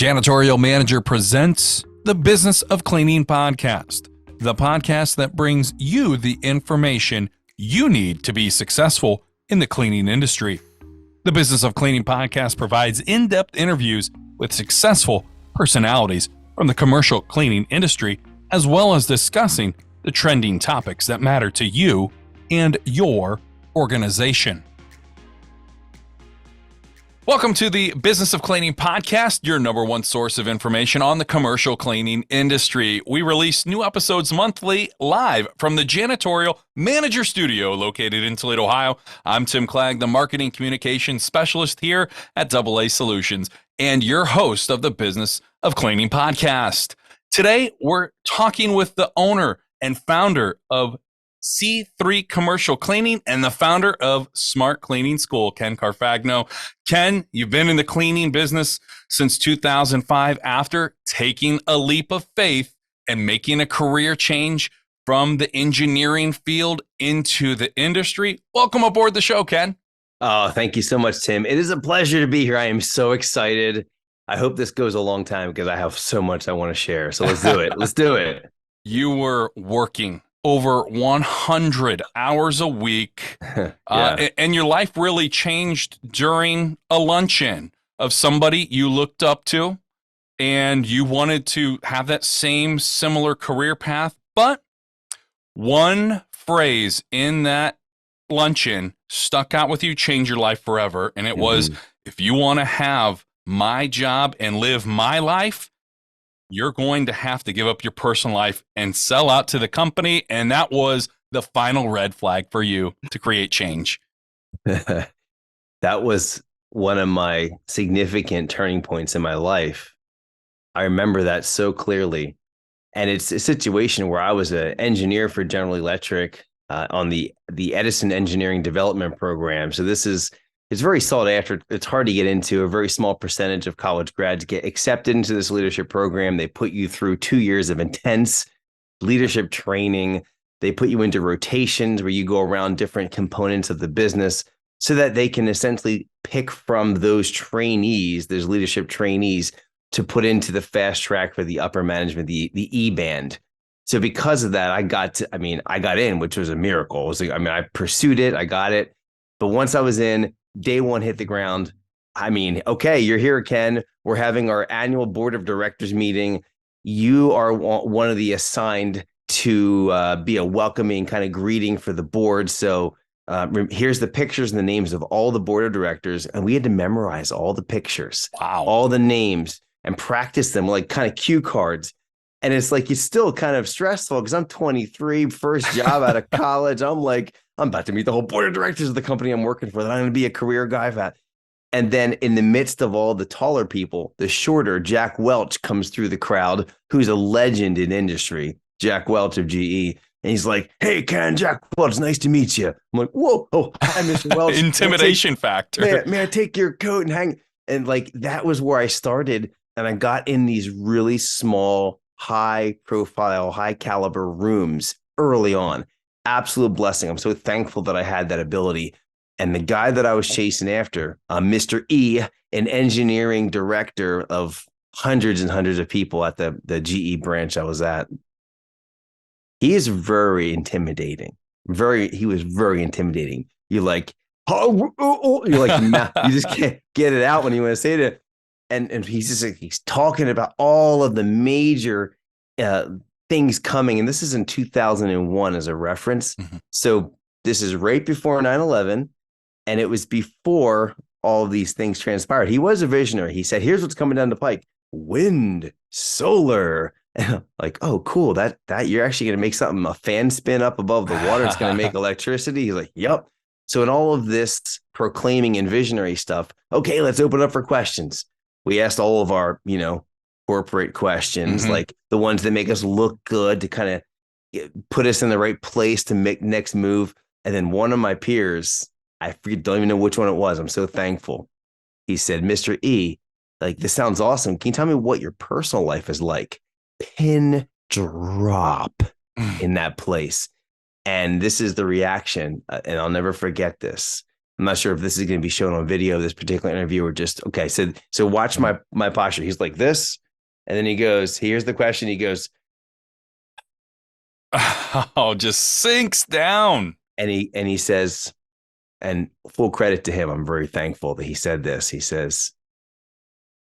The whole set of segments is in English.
Janitorial Manager presents the Business of Cleaning podcast, the podcast that brings you the information you need to be successful in the cleaning industry. The Business of Cleaning podcast provides in-depth interviews with successful personalities from the commercial cleaning industry, as well as discussing the trending topics that matter to you and your organization. Welcome to the Business of Cleaning podcast, your number one source of information on the commercial cleaning industry. We release new episodes monthly live from the Janitorial Manager Studio located in Toledo, Ohio. I'm Tim Clegg, the Marketing Communications Specialist here at AA Solutions and your host of the Business of Cleaning podcast. Today, we're talking with the owner and founder of C3 Commercial Cleaning and the founder of Smart Cleaning School, Ken Carfagno. Ken, you've been in the cleaning business since 2005 after taking a leap of faith and making a career change from the engineering field into the industry. Welcome aboard the show, Ken. Oh, thank you so much, Tim. It is a pleasure to be here. I am so excited. I hope this goes a long time because I have so much I want to share. So let's do it. Let's do it. You were working over 100 hours a week, and your life really changed during a luncheon of somebody you looked up to, and you wanted to have that same similar career path, but one phrase in that luncheon stuck out with you, changed your life forever, and it was, if you want to have my job and live my life, you're going to have to give up your personal life and sell out to the company. And that was the final red flag for you to create change. That was one of my significant turning points in my life. I remember that so clearly. And it's a situation where I was an engineer for General Electric on the Edison Engineering Development Program. So it's very sought after. It's hard to get into. A very small percentage of college grads get accepted into this leadership program. They put you through 2 years of intense leadership training. They put you into rotations where you go around different components of the business so that they can essentially pick from those trainees, those leadership trainees, to put into the fast track for the upper management, the E band. So because of that, I got in, which was a miracle. I pursued it. I got it. But once I was in, day one hit the ground. Okay, you're here, Ken. We're having our annual board of directors meeting. You are one of the assigned to be a welcoming kind of greeting for the board. So here's the pictures and the names of all the board of directors. And we had to memorize all the pictures, all the names, and practice them like kind of cue cards. And it's still kind of stressful because I'm 23, first job out of college. I'm about to meet the whole board of directors of the company I'm working for that I'm going to be a career guy at. And then in the midst of all the taller people, the shorter Jack Welch comes through the crowd, who's a legend in industry, Jack Welch of GE. And he's like, "Hey, Ken, Jack Welch, nice to meet you." I'm like, "Whoa, oh, hi, Mr. Welch." Intimidation factor. May I take your coat and hang? And that was where I started. And I got in these really small, high profile, high caliber rooms early on. Absolute blessing. I'm so thankful that I had that ability. And the guy that I was chasing after, Mr. E, an engineering director of hundreds and hundreds of people at the GE branch I was at, he is very intimidating. He was very intimidating. You're like, oh, you're like, you just can't get it out when you want to say it. And he's talking about all of the major things coming. And this is in 2001 as a reference. Mm-hmm. So this is right before 9/11. And it was before all of these things transpired. He was a visionary. He said, here's what's coming down the pike: wind, solar. And I'm like, oh, cool. That you're actually going to make something, a fan spin up above the water. It's going to make electricity. He's like, yep. So in all of this proclaiming and visionary stuff, okay, let's open up for questions. We asked all of our, corporate questions, like the ones that make us look good to kind of put us in the right place to make next move. And then one of my peers, I don't even know which one it was. I'm so thankful. He said, "Mr. E, this sounds awesome. Can you tell me what your personal life is like?" Pin drop in that place. And this is the reaction. And I'll never forget this. I'm not sure if this is going to be shown on video, this particular interview, or just, okay. So watch my posture. He's like this. And then he goes, here's the question. He goes, Oh, just sinks down. and he says, and full credit to him, I'm very thankful that he said this. He says,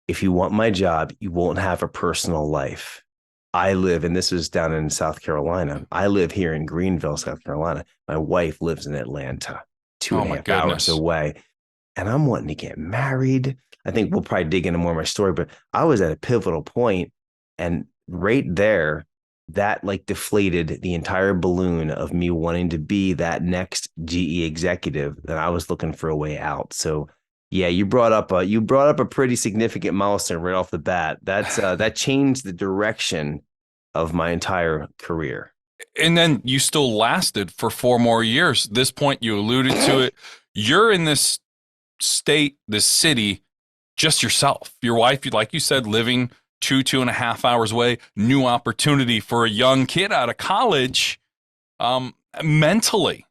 if you want my job, you won't have a personal life. I live, and this was down in South Carolina. I live here in Greenville, South Carolina. My wife lives in Atlanta, two Oh and a my half hours goodness. away. And I'm wanting to get married. I think we'll probably dig into more of my story, but I was at a pivotal point, and right there, that like deflated the entire balloon of me wanting to be that next GE executive that I was looking for a way out. So yeah, you brought up a pretty significant milestone right off the bat. That changed the direction of my entire career. And then you still lasted for 4 more years. This point, you alluded to it. You're in this state, this city, just yourself. Your wife, like you said, living 2.5 hours away. New opportunity for a young kid out of college. Mentally,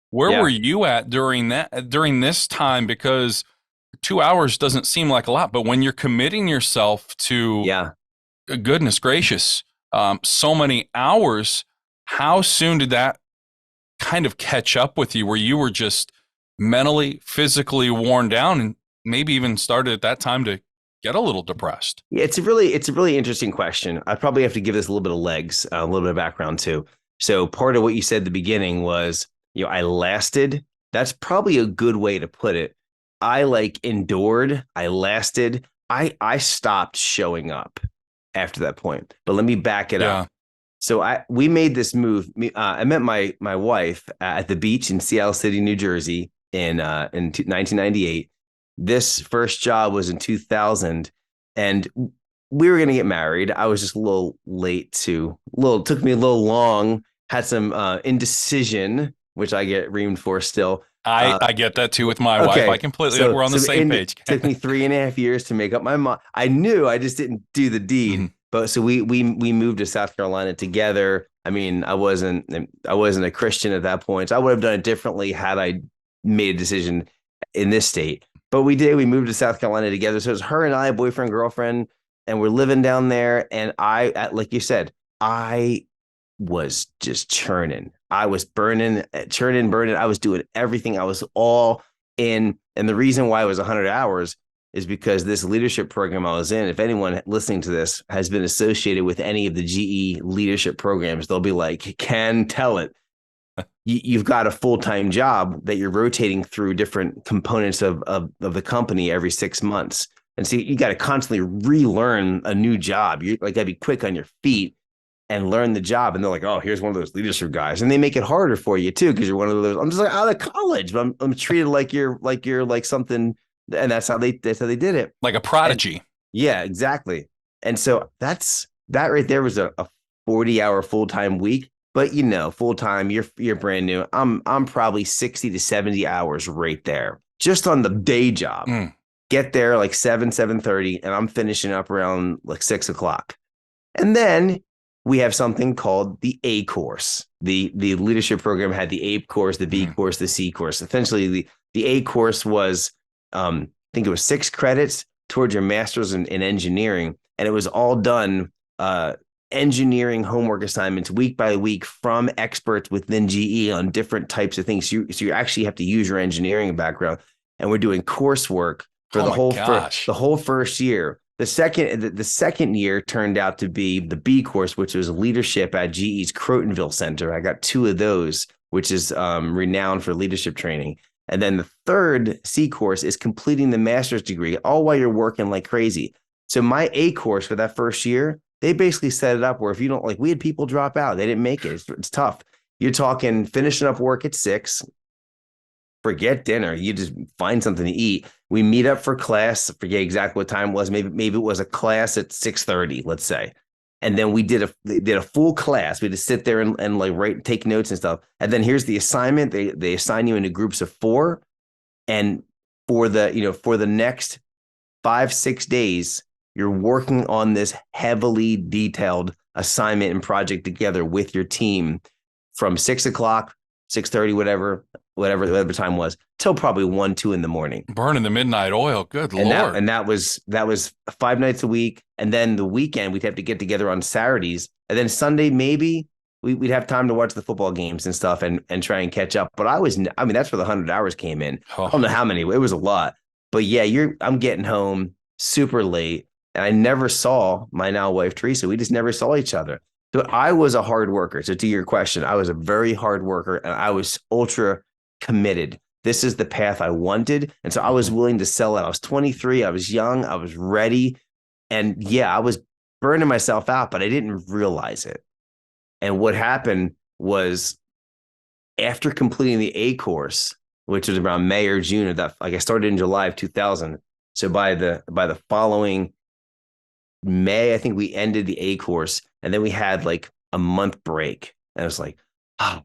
where Yeah. were you at during this time? Because 2 hours doesn't seem like a lot, but when you're committing yourself to, Yeah. goodness gracious, so many hours, how soon did that kind of catch up with you where you were just mentally, physically worn down and maybe even started at that time to get a little depressed? Yeah, it's a really interesting question. I probably have to give this a little bit of legs, a little bit of background too. So part of what you said at the beginning was, I lasted. That's probably a good way to put it. I like endured. I lasted. I stopped showing up after that point. But let me back it Yeah. up. So we made this move. I met my wife at the beach in Seattle City, New Jersey, in 1998. This first job was in 2000, and we were going to get married. I was just a little late took me a little long. Had some indecision, which I get reamed for still. I get that too with my wife. Okay, I completely, we're on the same page. Took me 3.5 years to make up my mind. I knew, I just didn't do the deed. Mhm. But so we moved to South Carolina together. I mean, I wasn't a Christian at that point. So I would have done it differently had I made a decision in this state. But we did. We moved to South Carolina together. So it was her and I, boyfriend, girlfriend, and we're living down there. And like you said, I was just churning. I was churning, burning. I was doing everything. I was all in. And the reason why it was 100 hours is because this leadership program I was in, if anyone listening to this has been associated with any of the GE leadership programs, they'll be like, Ken, tell it. You've got a full-time job that you're rotating through different components of the company every 6 months. And so you got to constantly relearn a new job. You like got to be quick on your feet and learn the job. And they're like, oh, here's one of those leadership guys. And they make it harder for you too, because you're one of those. I'm just like out of college, but I'm treated like you're like something. And that's how they did it. Like a prodigy. And, yeah, exactly. And so that right there was a 40-hour full-time week. But full-time, you're brand new. I'm probably 60 to 70 hours right there, just on the day job. Get there like 7:30, and I'm finishing up around like 6:00. And then we have something called the A course. The leadership program had the A course, the B course, the C course. Essentially, the A course was, I think it was 6 credits towards your master's in engineering, and it was all done engineering homework assignments week by week from experts within GE on different types of things. So you actually have to use your engineering background, and we're doing coursework for the whole first year. The second year turned out to be the B course, which was leadership at GE's Crotonville Center. I got 2 of those, which is renowned for leadership training. And then the third C course is completing the master's degree, all while you're working like crazy. So my A course for that first year, they basically set it up where if you don't, like, we had people drop out. They didn't make it. It's tough. You're talking finishing up work at 6, forget dinner. You just find something to eat. We meet up for class. Forget exactly what time it was. Maybe it was a class at 6:30, let's say. And then we did a full class. We had to sit there and like take notes and stuff. And then here's the assignment. They assign you into groups of 4. And for the next 5-6 days, you're working on this heavily detailed assignment and project together with your team from 6:00, 6:30, whatever, whatever time was, till probably 1, 2 in the morning. Burning the midnight oil. Good And Lord. that was 5 nights a week. And then the weekend we'd have to get together on Saturdays. And then Sunday, maybe we'd have time to watch the football games and stuff and try and catch up. But I mean, that's where the 100 hours came in. I don't know how many, it was a lot. But yeah, I'm getting home super late. And I never saw my now wife, Teresa. We just never saw each other. So I was a hard worker. So to your question, I was a very hard worker and I was ultra committed. This is the path I wanted. And so I was willing to sell it. I was 23. I was young. I was ready. And yeah, I was burning myself out, but I didn't realize it. And what happened was after completing the A course, which was around May or June of that, like I started in July of 2000. So by the following May, I think we ended the A course, and then we had like a month break. And I was like, oh,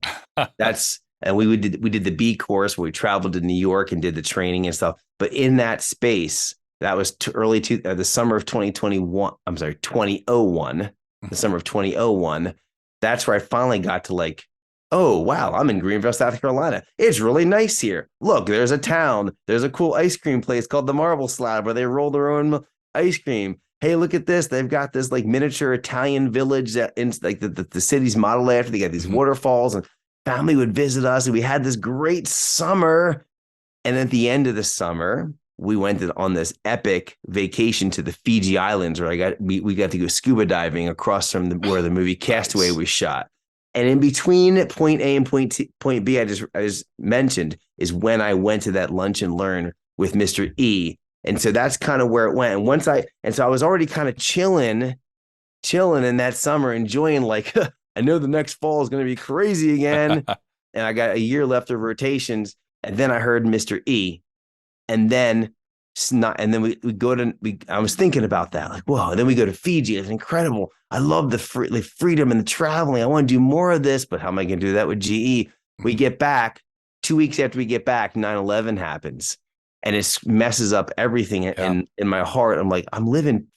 and we did the B course where we traveled to New York and did the training and stuff. But in that space, that was the summer of 2021. I'm sorry, 2001, the summer of 2001. That's where I finally got to like, oh, wow, I'm in Greenville, South Carolina. It's really nice here. Look, there's a town. There's a cool ice cream place called the Marble Slab where they roll their own ice cream. Hey, look at this. They've got this like miniature Italian village that in like the city's modeled after. They got these waterfalls and family would visit us. And we had this great summer. And at the end of the summer, we went on this epic vacation to the Fiji Islands where we got to go scuba diving across from where the movie Castaway was shot. And in between point A and point B, I just mentioned is when I went to that lunch and learn with Mr. E. And so that's kind of where it went. And so I was already kind of chilling in that summer, enjoying like, I know the next fall is going to be crazy again. And I got a year left of rotations. And then I heard Mr. E. And then I was thinking about that. Like, whoa, and then we go to Fiji. It's incredible. I love the freedom and the traveling. I want to do more of this, but how am I going to do that with GE? We get back 2 weeks after we get back, 9/11 happens. And it messes up everything in my heart. I'm like, I'm living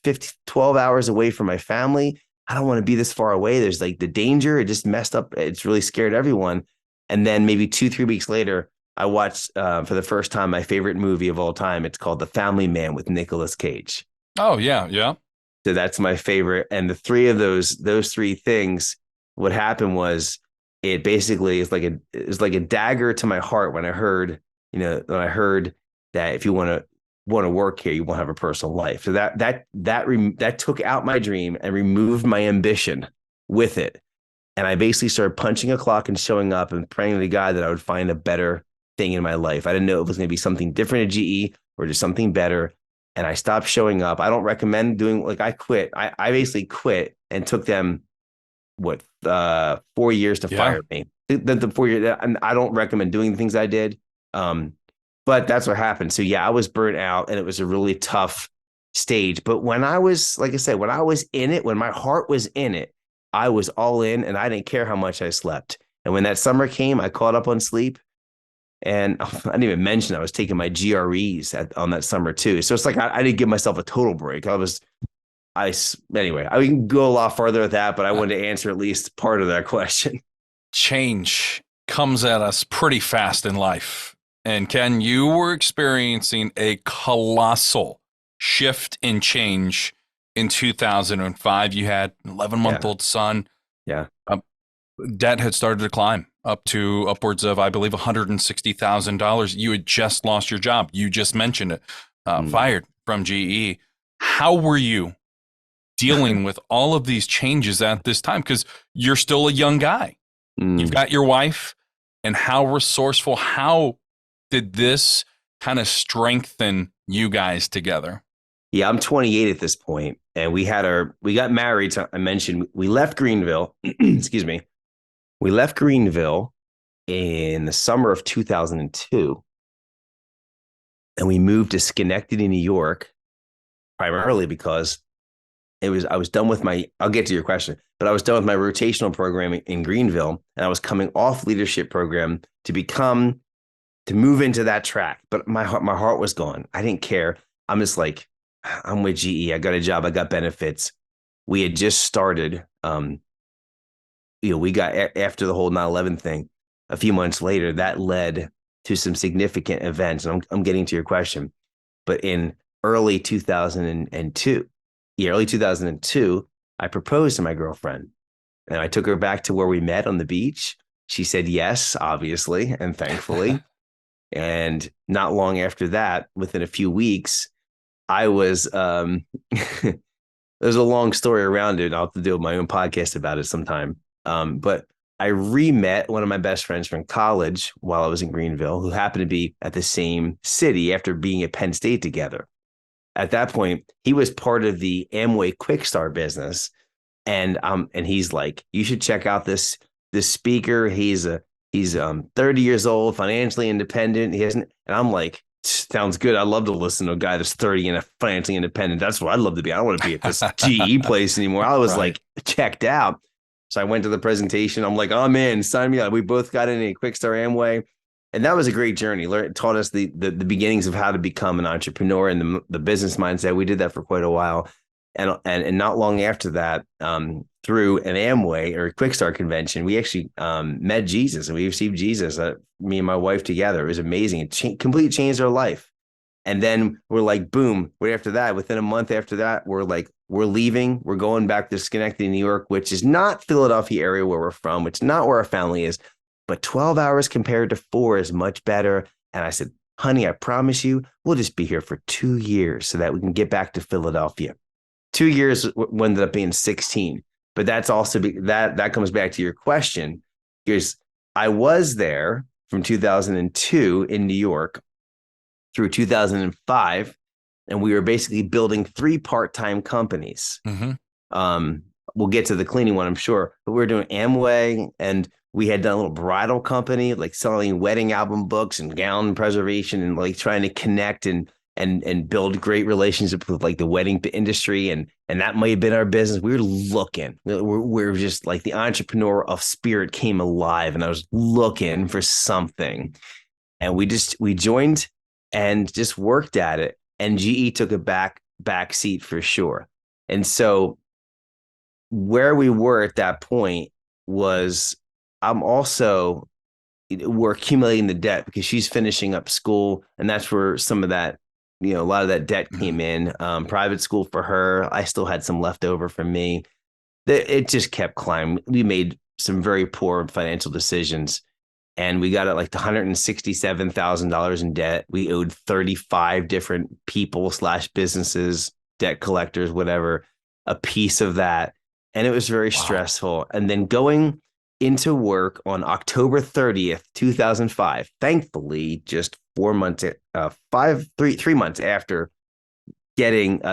12 hours away from my family. I don't want to be this far away. There's like the danger. It just messed up. It's really scared everyone. And then maybe 2-3 weeks later, I watched for the first time my favorite movie of all time. It's called The Family Man with Nicolas Cage. Oh, yeah. Yeah. So that's my favorite. And the three of those three things, what happened was it basically is like a dagger to my heart when I heard that if you want to work here, you won't have a personal life. So that took out my dream and removed my ambition with it. And I basically started punching a clock and showing up and praying to God that I would find a better thing in my life. I didn't know it was going to be something different at GE or just something better. And I stopped showing up. I don't recommend doing like I quit. I basically quit and took them 4 years to fire me. The 4 years, and I don't recommend doing the things I did. But that's what happened. So yeah, I was burnt out and it was a really tough stage. But when I was, like I said, when I was in it, when my heart was in it, I was all in and I didn't care how much I slept. And when that summer came, I caught up on sleep. And I didn't even mention I was taking my GREs on that summer too. So it's like I didn't give myself a total break. Anyway, I can go a lot farther with that, but I wanted to answer at least part of that question. Change comes at us pretty fast in life. And Ken, you were experiencing a colossal shift in change in 2005. You had an 11-month-old son. Yeah. Debt had started to climb up to upwards of, I believe, $160,000. You had just lost your job. You just mentioned it, fired from GE. How were you dealing with all of these changes at this time? Because you're still a young guy. You've got your wife. And how resourceful, how did this kind of strengthen you guys together? Yeah, I'm 28 at this point, and we got married. So I mentioned we left Greenville. Excuse me. We left Greenville in the summer of 2002, and we moved to Schenectady, New York, primarily because I was done with I'll get to your question, but I was done with my rotational program in Greenville, and I was coming off leadership program to move into that track. But my heart was gone. I didn't care. I'm just like, I'm with GE. I got a job. I got benefits. We had just started. We got after the whole 9/11 thing. A few months later, that led to some significant events. And I'm getting to your question, but in early 2002, early 2002, I proposed to my girlfriend, and I took her back to where we met on the beach. She said yes, obviously, and thankfully. And not long after that, within a few weeks, I was there's a long story around it. I'll have to do my own podcast about it sometime. But I re-met one of my best friends from college while I was in Greenville, who happened to be at the same city after being at Penn State together. At that point, he was part of the Amway Quickstar business. And he's like, you should check out this speaker. He's 30 years old, financially independent. He hasn't, and I'm like, sounds good. I'd love to listen to a guy that's 30 and financially independent. That's what I'd love to be. I don't want to be at this GE place anymore. I was like checked out. So I went to the presentation. I'm like, oh man, sign me up. We both got in a Quickstar Amway. And that was a great journey. It taught us the beginnings of how to become an entrepreneur and the business mindset. We did that for quite a while. And not long after that, through an Amway or a Quickstar convention, we actually met Jesus, and we received Jesus, me and my wife together. It was amazing. It completely changed our life. And then we're like, boom, right after that, within a month after that, we're like, we're leaving. We're going back to Schenectady, New York, which is not Philadelphia area where we're from, which is not where our family is, but 12 hours compared to 4 is much better. And I said, honey, I promise you, we'll just be here for 2 years so that we can get back to Philadelphia. 2 years ended up being 16. But that's also that comes back to your question, because I was there from 2002 in New York through 2005, and we were basically building 3 part-time companies. Mm-hmm. We'll get to the cleaning one, I'm sure, but we were doing Amway, and we had done a little bridal company, like selling wedding album books and gown preservation, and like trying to connect and build great relationships with like the wedding industry. And that might have been our business. We were looking, we're just like the entrepreneur of spirit came alive, and I was looking for something, and we joined and just worked at it. And GE took a back seat for sure. And so where we were at that point was we're accumulating the debt because she's finishing up school, and that's where some of that, a lot of that debt came in. Private school for her. I still had some left over from me. It just kept climbing. We made some very poor financial decisions, and we got like $167,000 in debt. We owed 35 different people / businesses, debt collectors, whatever, a piece of that. And it was very stressful. And then going into work on October 30th, 2005, thankfully, just 3 months after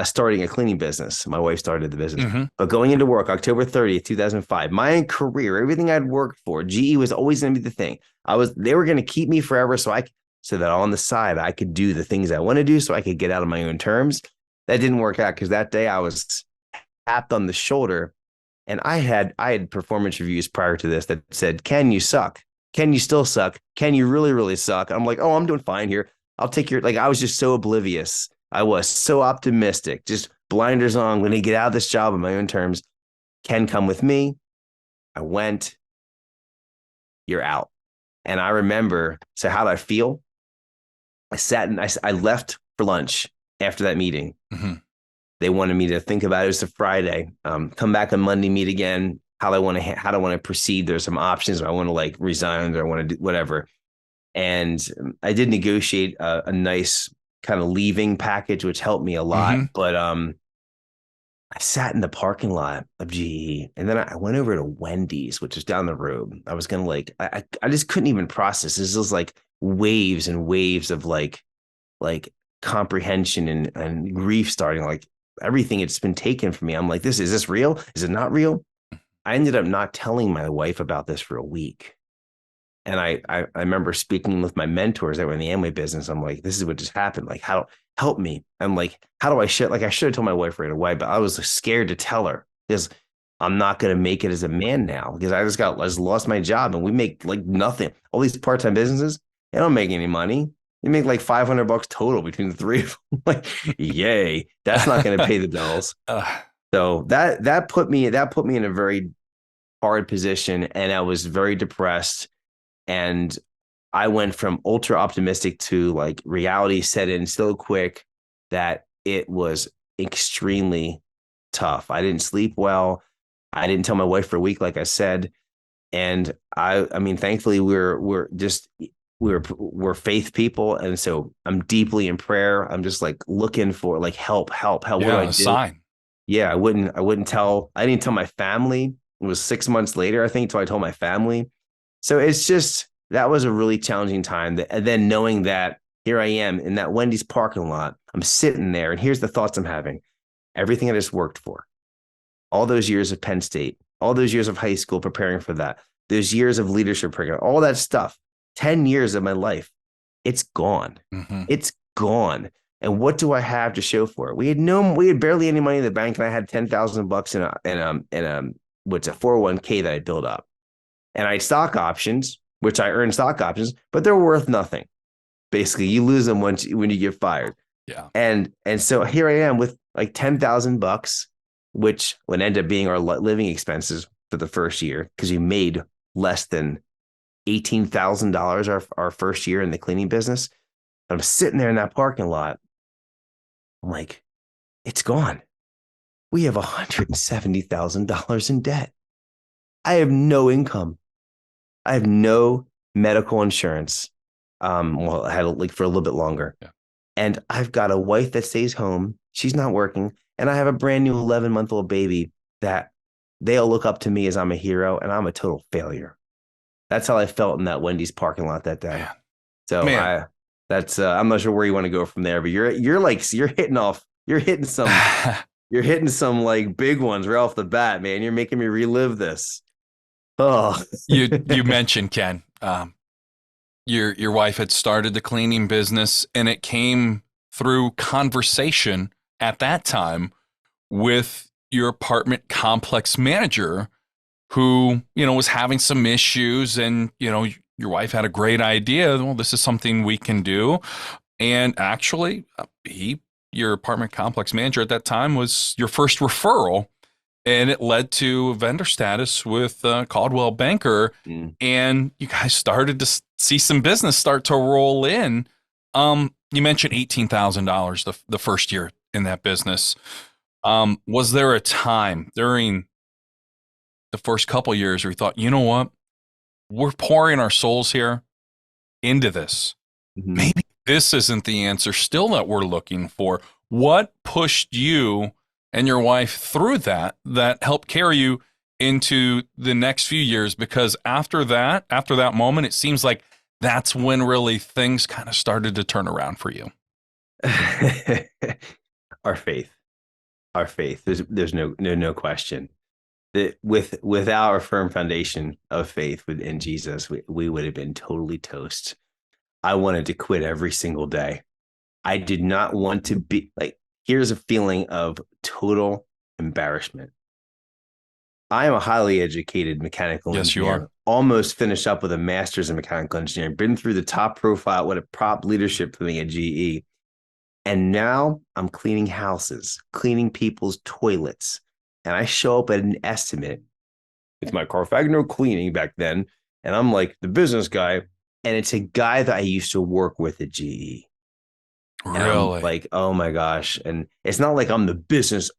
starting a cleaning business. My wife started the business, mm-hmm. But going into work October 30th, 2005, my career, everything I'd worked for, GE was always going to be the thing. They were going to keep me forever. So that on the side, I could do the things I want to do so I could get out on my own terms. That didn't work out because that day I was tapped on the shoulder. And I had performance reviews prior to this that said, Ken, you suck. Ken, you still suck. Ken, you really, really suck. I'm like, oh, I'm doing fine here. I'll take I was just so oblivious. I was so optimistic, just blinders on. I'm going to get out of this job on my own terms. Ken, come with me. I went. You're out. And I remember, so how did I feel? I sat and I left for lunch after that meeting. Mm-hmm. They wanted me to think about it. It was a Friday. Come back on Monday, meet again. How do I want to proceed? There's some options. I want to resign, or I want to do whatever. And I did negotiate a nice kind of leaving package, which helped me a lot. Mm-hmm. But I sat in the parking lot of GE, and then I went over to Wendy's, which is down the road. I was gonna I just couldn't even process. This was like waves and waves of like comprehension and grief starting. Like everything had been taken from me. I'm like, is this real? Is it not real? I ended up not telling my wife about this for a week. And I remember speaking with my mentors that were in the Amway business. I'm like, this is what just happened. Like, how help me? I'm like, how do I share? Like, I should have told my wife right away, but I was scared to tell her because I'm not going to make it as a man now, because I just lost my job, and we make like nothing. All these part-time businesses, they don't make any money. They make like $500 total between the three of them. Like, yay, that's not going to pay the bills. So that put me in a very hard position, and I was very depressed. And I went from ultra optimistic to like reality set in so quick that it was extremely tough. I didn't sleep well. I didn't tell my wife for a week, like I said. And I mean, thankfully we're faith people. And so I'm deeply in prayer. I'm just like looking for like help. What do Yeah, I a do? sign. Yeah, I didn't tell my family. It was 6 months later, I think, till I told my family. So it's just, that was a really challenging time. And then knowing that here I am in that Wendy's parking lot, I'm sitting there, and here's the thoughts I'm having. Everything I just worked for, all those years of Penn State, all those years of high school preparing for that, those years of leadership program, all that stuff, 10 years of my life, it's gone. Hmm. It's gone. And what do I have to show for it? We had barely any money in the bank, and I had $10,000 in a what's a 401k that I built up. And I had stock options, which I earned stock options, but they're worth nothing. Basically, you lose them when you get fired. Yeah. And so here I am with like $10,000, which would end up being our living expenses for the first year, because we made less than $18,000 our first year in the cleaning business. I'm sitting there in that parking lot. I'm like, it's gone. We have $170,000 in debt. I have no income. I have no medical insurance. Well, I had like for a little bit longer. Yeah. And I've got a wife that stays home. She's not working. And I have a brand new 11-month-old baby that they'll look up to me as I'm a hero, and I'm a total failure. That's how I felt in that Wendy's parking lot that day. Man. So Man. I'm not sure where you want to go from there, but you're hitting some like big ones right off the bat, man. You're making me relive this. Oh, You mentioned, Ken, your wife had started the cleaning business, and it came through conversation at that time with your apartment complex manager, who, was having some issues, and, your wife had a great idea. Well, this is something we can do. And actually, your apartment complex manager at that time, was your first referral, and it led to vendor status with Caldwell Banker. And you guys started to see some business start to roll in. You mentioned $18,000 the first year in that business. Was there a time during the first couple years where you thought, you know what, we're pouring our souls here into this? Maybe this isn't the answer still that we're looking for. What pushed you and your wife through that helped carry you into the next few years? Because after that moment, it seems like that's when really things kind of started to turn around for you. Our faith. There's no question that without our firm foundation of faith in Jesus, we would have been totally toast. I wanted to quit every single day. I did not want to be like, here's a feeling of total embarrassment. I am a highly educated mechanical engineer. Yes, you are. Almost finished up with a master's in mechanical engineering, been through the top profile, what a prop leadership thing at GE. And now I'm cleaning houses, cleaning people's toilets. And I show up at an estimate. It's my Carfagno cleaning back then. And I'm like the business guy. And it's a guy that I used to work with at GE. And Really? I'm like, oh my gosh. And it's not like I'm the business.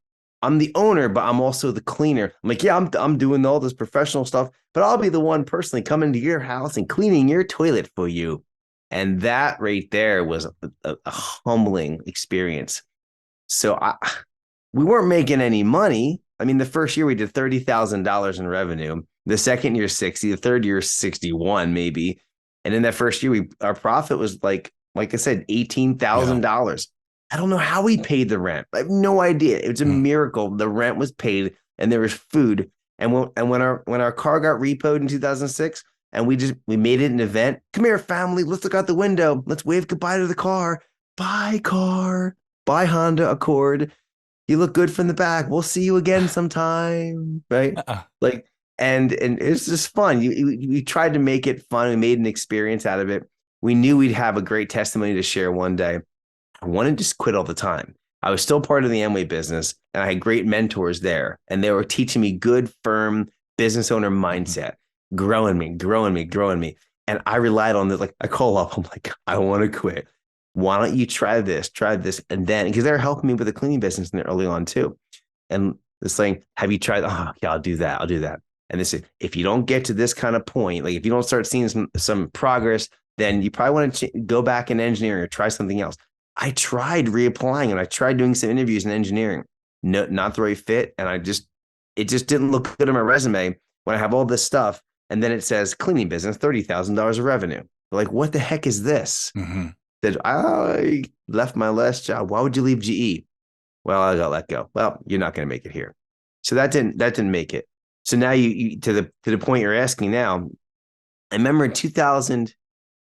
I'm the owner, but I'm also the cleaner. I'm like, yeah, I'm doing all this professional stuff, but I'll be the one personally coming to your house and cleaning your toilet for you. And that right there was a humbling experience. So we weren't making any money. I mean, the first year we did $30,000 in revenue. The second year, 60. The third year, 61 maybe. And in that first year, our profit was like I said, $18,000. I don't know how we paid the rent. I have no idea. It was a miracle. The rent was paid, and there was food. And when our car got repoed in 2006, and we made it an event. Come here, family. Let's look out the window. Let's wave goodbye to the car. Bye, car. Bye, Honda Accord. You look good from the back. We'll see you again sometime. Right? Like, and it's just fun. We tried to make it fun. We made an experience out of it. We knew we'd have a great testimony to share one day. I wanted to just quit all the time. I was still part of the Amway business, and I had great mentors there, and they were teaching me good, firm business owner mindset, growing me. And I relied on this. Like I call up, I'm like, I want to quit. Why don't you try this, and then because they're helping me with the cleaning business early on too. And they're saying, have you tried? Oh, yeah, I'll do that. I'll do that. And they say, if you don't get to this kind of point, like if you don't start seeing some progress, then you probably want to go back in engineering or try something else. I tried reapplying and I tried doing some interviews in engineering. No, not the right fit. And it just didn't look good on my resume when I have all this stuff. And then it says cleaning business, $30,000 of revenue. They're like, what the heck is this? Mm-hmm. That I left my last job. Why would you leave GE? Well, I got let go. Well, you're not going to make it here. So that didn't make it. So now you to the point you're asking now, I remember in 2000,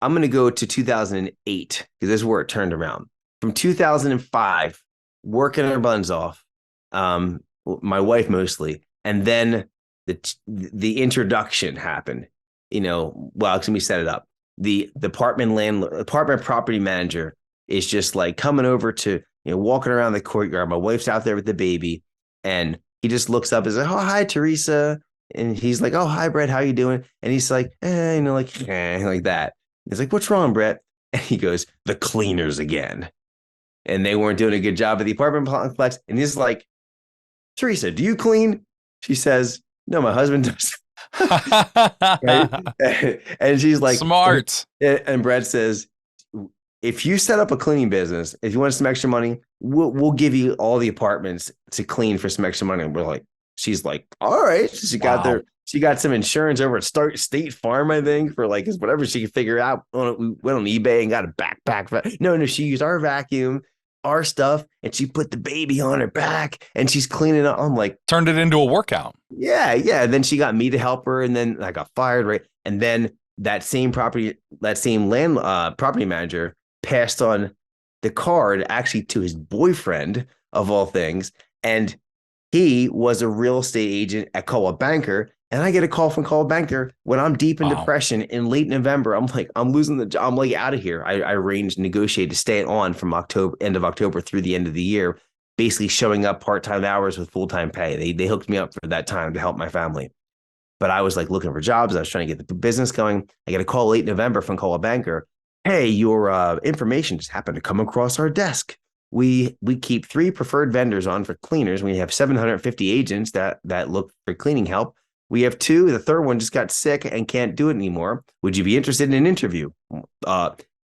I'm going to go to 2008 because this is where it turned around. From 2005, working our buns off, my wife mostly, and then the introduction happened. Well, let me set it up. The apartment property manager is just like coming over to, walking around the courtyard. My wife's out there with the baby, and he just looks up and says, "Oh, hi, Teresa." And he's like, "Oh, hi, Brett. How you doing?" And he's like, like that. He's like, "What's wrong, Brett?" And he goes, "The cleaners again." And they weren't doing a good job at the apartment complex. And he's like, "Teresa, do you clean?" She says, "No, my husband does." Right? And she's like, Smart. and Brett says, if you set up a cleaning business, if you want some extra money, we'll give you all the apartments to clean for some extra money. And we're like, she's like, all right. She got some insurance over at State Farm, I think, for like whatever she could figure out. We went on eBay and got a backpack. No, she used our vacuum, our stuff, and she put the baby on her back and she's cleaning up. I'm like, turned it into a workout. Yeah. And then she got me to help her, and then I got fired, right? And then that same property manager passed on the card actually to his boyfriend of all things. And he was a real estate agent at Coldwell Banker. And I get a call from Coldwell Banker when I'm deep in depression in late November. I'm like, I'm losing the job. I'm like out of here. I arranged, negotiated to stay on from end of October through the end of the year, basically showing up part-time hours with full-time pay. They hooked me up for that time to help my family. But I was like looking for jobs. I was trying to get the business going. I get a call late November from Coldwell Banker. Hey, your information just happened to come across our desk. We keep 3 preferred vendors on for cleaners. We have 750 agents that look for cleaning help. We have 2. The third one just got sick and can't do it anymore. Would you be interested in an interview?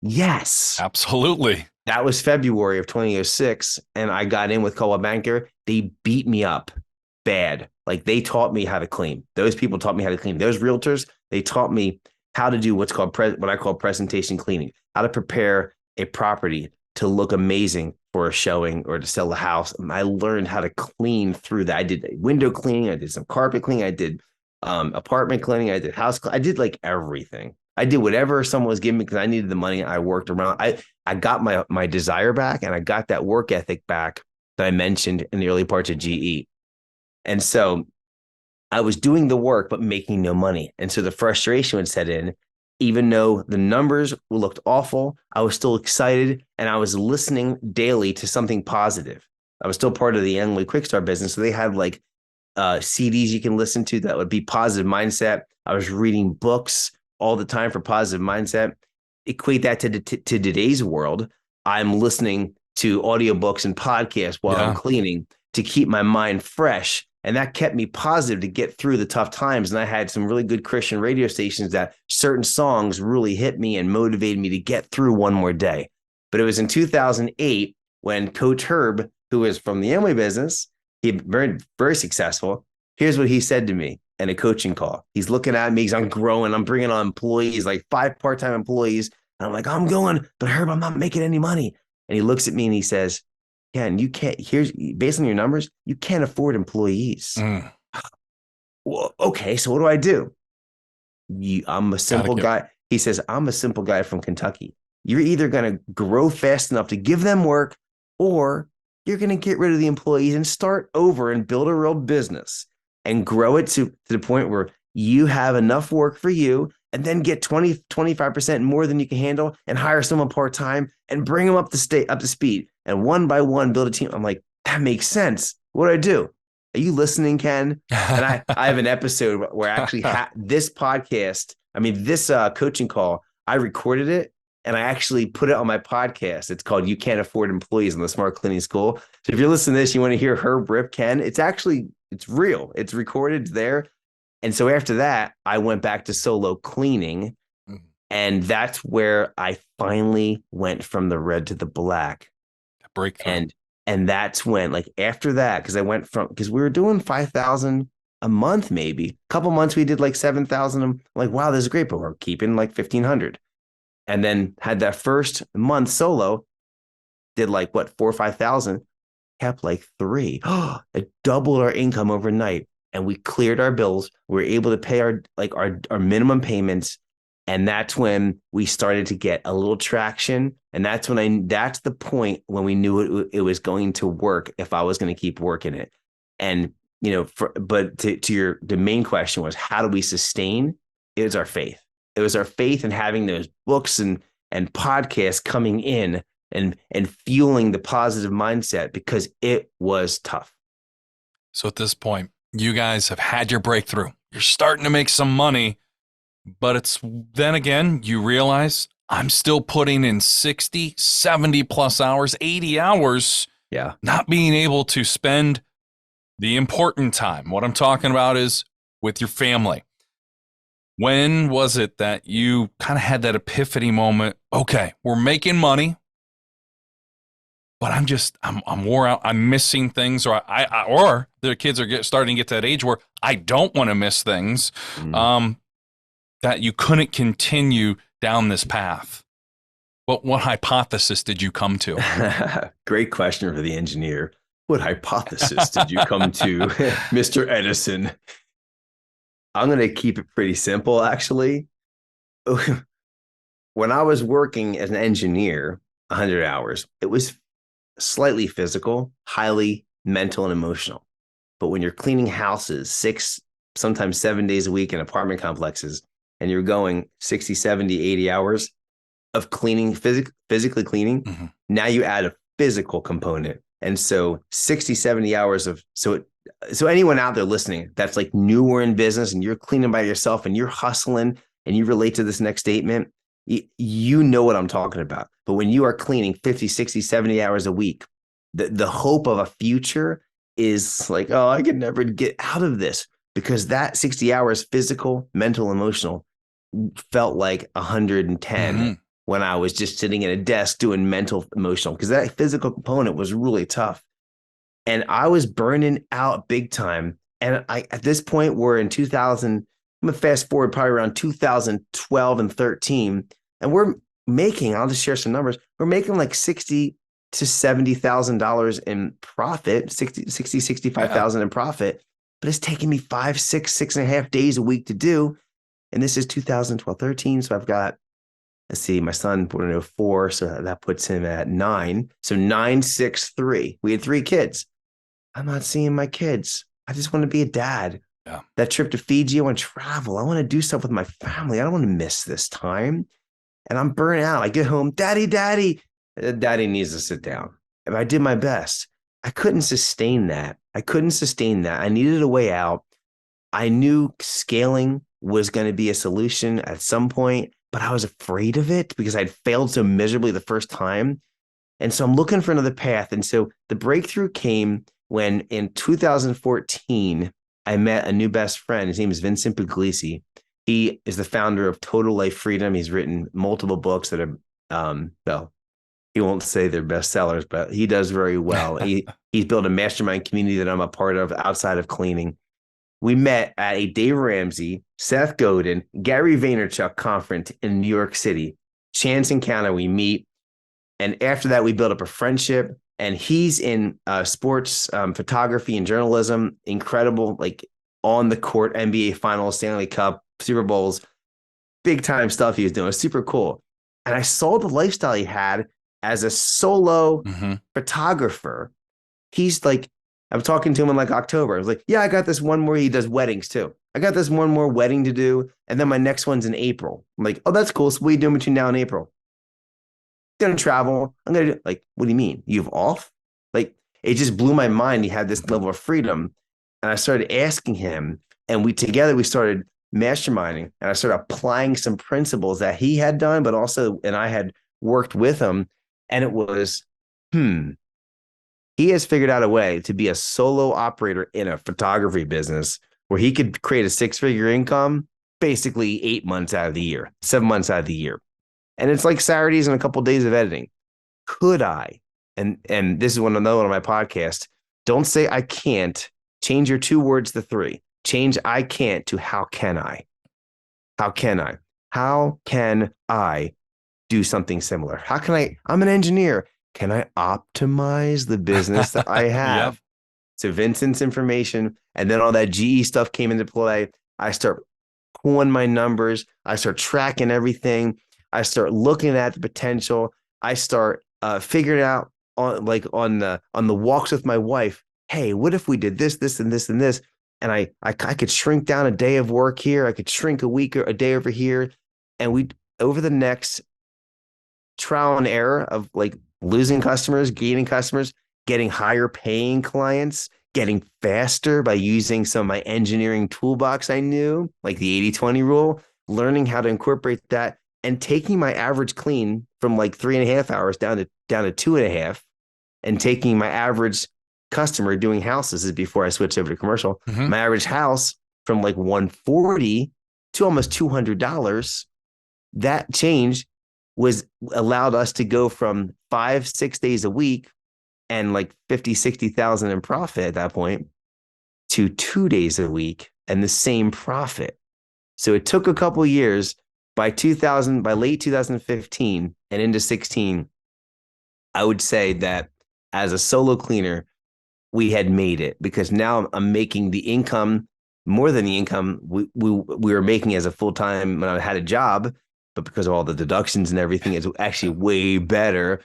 Yes. Absolutely. That was February of 2006, and I got in with Coldwell Banker. They beat me up bad. Like they taught me how to clean. Those people taught me how to clean. Those realtors, they taught me how to do what's called what I call presentation cleaning, how to prepare a property to look amazing for a showing or to sell a house. And I learned how to clean through that. I did window cleaning. I did some carpet cleaning. I did apartment cleaning. I did house cleaning. I did like everything. I did whatever someone was giving me because I needed the money. I worked around. I got my desire back, and I got that work ethic back that I mentioned in the early parts of GE. And so I was doing the work, but making no money. And so the frustration would set in. Even though the numbers looked awful, I was still excited, and I was listening daily to something positive. I was still part of the Young Quick Start business. So they had like CDs you can listen to that would be positive mindset. I was reading books all the time for positive mindset. Equate that to today's world. I'm listening to audiobooks and podcasts while I'm cleaning to keep my mind fresh. And that kept me positive to get through the tough times. And I had some really good Christian radio stations that certain songs really hit me and motivated me to get through one more day. But it was in 2008 when Coach Herb, who is from the Amway business, he very, very successful. Here's what he said to me in a coaching call. He's looking at me. I'm growing. I'm bringing on employees, like 5 part-time employees. And I'm like, I'm going, but Herb, I'm not making any money. And he looks at me and he says, Ken, you can't, based on your numbers, you can't afford employees. Well, okay, so what do? I'm a simple guy. He says, I'm a simple guy from Kentucky. You're either going to grow fast enough to give them work, or you're going to get rid of the employees and start over and build a real business and grow it to the point where you have enough work for you, and then get 25% more than you can handle and hire someone part-time and bring them up to speed. And one by one, build a team. I'm like, that makes sense. What do I do? Are you listening, Ken? And I have an episode where I actually this podcast I mean, this coaching call, I recorded it and I actually put it on my podcast. It's called You Can't Afford Employees in the Smart Cleaning School. So if you're listening to this, you want to hear her rip Ken, it's real. It's recorded, it's there. And so after that, I went back to solo cleaning. And that's where I finally went from the red to the black. Breakthrough. And that's when, like, after that, because we were doing 5,000 a month, maybe a couple months we did like 7,000. I'm like, wow, this is great, but we're keeping like 1,500. And then had that first month solo, did like what, 4 or 5,000, kept like 3. It doubled our income overnight, and we cleared our bills. We were able to pay our minimum payments. And that's when we started to get a little traction. And that's the point when we knew it was going to work if I was going to keep working it. And, the main question was, how do we sustain? It was our faith. It was our faith in having those books and podcasts coming in and fueling the positive mindset, because it was tough. So at this point, you guys have had your breakthrough. You're starting to make some money. But it's then again, you realize I'm still putting in 60, 70 plus hours, 80 hours, not being able to spend the important time. What I'm talking about is with your family. When was it that you kind of had that epiphany moment? Okay, we're making money, but I'm wore out. I'm missing things, or or the kids are starting to get to that age where I don't want to miss things. That you couldn't continue down this path. What hypothesis did you come to? Great question for the engineer. What hypothesis did you come to, Mr. Edison? I'm going to keep it pretty simple, actually. When I was working as an engineer, 100 hours, it was slightly physical, highly mental and emotional. But when you're cleaning houses 6, sometimes 7 days a week in apartment complexes, and you're going 60, 70, 80 hours of cleaning, physically cleaning, now you add a physical component. And so 60, 70 hours of, so anyone out there listening that's like newer in business and you're cleaning by yourself and you're hustling and you relate to this next statement, you know what I'm talking about. But when you are cleaning 50, 60, 70 hours a week, the hope of a future is like, oh, I could never get out of this, because that 60 hours, physical, mental, emotional, felt like 110 when I was just sitting at a desk doing mental, emotional, because that physical component was really tough. And I was burning out big time. And at this point, we're in 2000, I'm going to fast forward probably around 2012 and 13. And we're making, I'll just share some numbers. We're making like $60,000 to $70,000 in profit, 65,000 in profit. But it's taking me 5, 6, 6.5 days a week to do. And this is 2012, 13. So I've got, let's see, my son born in 04. So that puts him at 9. So 9, 6, 3. We had 3 kids. I'm not seeing my kids. I just want to be a dad. Yeah. That trip to Fiji, I want to travel. I want to do stuff with my family. I don't want to miss this time. And I'm burnt out. I get home, daddy. Daddy needs to sit down. And I did my best. I couldn't sustain that. I needed a way out. I knew scaling was going to be a solution at some point, but I was afraid of it because I'd failed so miserably the first time. And so I'm looking for another path. And so the breakthrough came when in 2014, I met a new best friend. His name is Vincent Puglisi. He is the founder of Total Life Freedom. He's written multiple books that are, well, he won't say they're bestsellers, but he does very well. He's built a mastermind community that I'm a part of outside of cleaning. We met at a Dave Ramsey, Seth Godin, Gary Vaynerchuk conference in New York City. Chance encounter, we meet. And after that, we built up a friendship. And he's in sports photography and journalism. Incredible, like on the court, NBA Finals, Stanley Cup, Super Bowls, big time stuff he was doing. It was super cool. And I saw the lifestyle he had as a solo photographer. He's like, I'm talking to him in like October. I was like, yeah, I got this one more. He does weddings too. I got this one more wedding to do. And then my next one's in April. I'm like, oh, that's cool. So what are you doing between now and April? Going to travel. I'm going to do, like, what do you mean? You have off? Like, it just blew my mind. He had this level of freedom. And I started asking him, and we started masterminding and I started applying some principles that he had done, but also, and I had worked with him. And it was, he has figured out a way to be a solo operator in a photography business where he could create a 6-figure income basically 8 months out of the year, 7 months out of the year. And it's like Saturdays and a couple of days of editing. Could I? And this is another one of my podcasts. Don't say I can't. Change your 2 words to 3. Change I can't to how can I? How can I? How can I do something similar? How can I? I'm an engineer. Can I optimize the business that I have? Yep. So Vincent's information, and then all that GE stuff came into play. I start pulling my numbers. I start tracking everything. I start looking at the potential. I start figuring out on the walks with my wife. Hey, what if we did this, this, and this, and this? And I could shrink down a day of work here. I could shrink a week or a day over here. And we, over the next trial and error of like losing customers, gaining customers, getting higher paying clients, getting faster by using some of my engineering toolbox I knew, like the 80-20 rule, learning how to incorporate that and taking my average clean from like 3.5 hours down to 2.5, and taking my average customer doing houses is before I switched over to commercial. My average house from like $140 to almost $200. That change was allowed us to go from 5-6 days a week and like 50,000-60,000 in profit at that point to 2 days a week and the same profit. So it took a couple of years. By late 2015 and into 16, I would say that as a solo cleaner, we had made it, because now I'm making the income more than the income we were making as a full-time when I had a job, but because of all the deductions and everything, it's actually way better.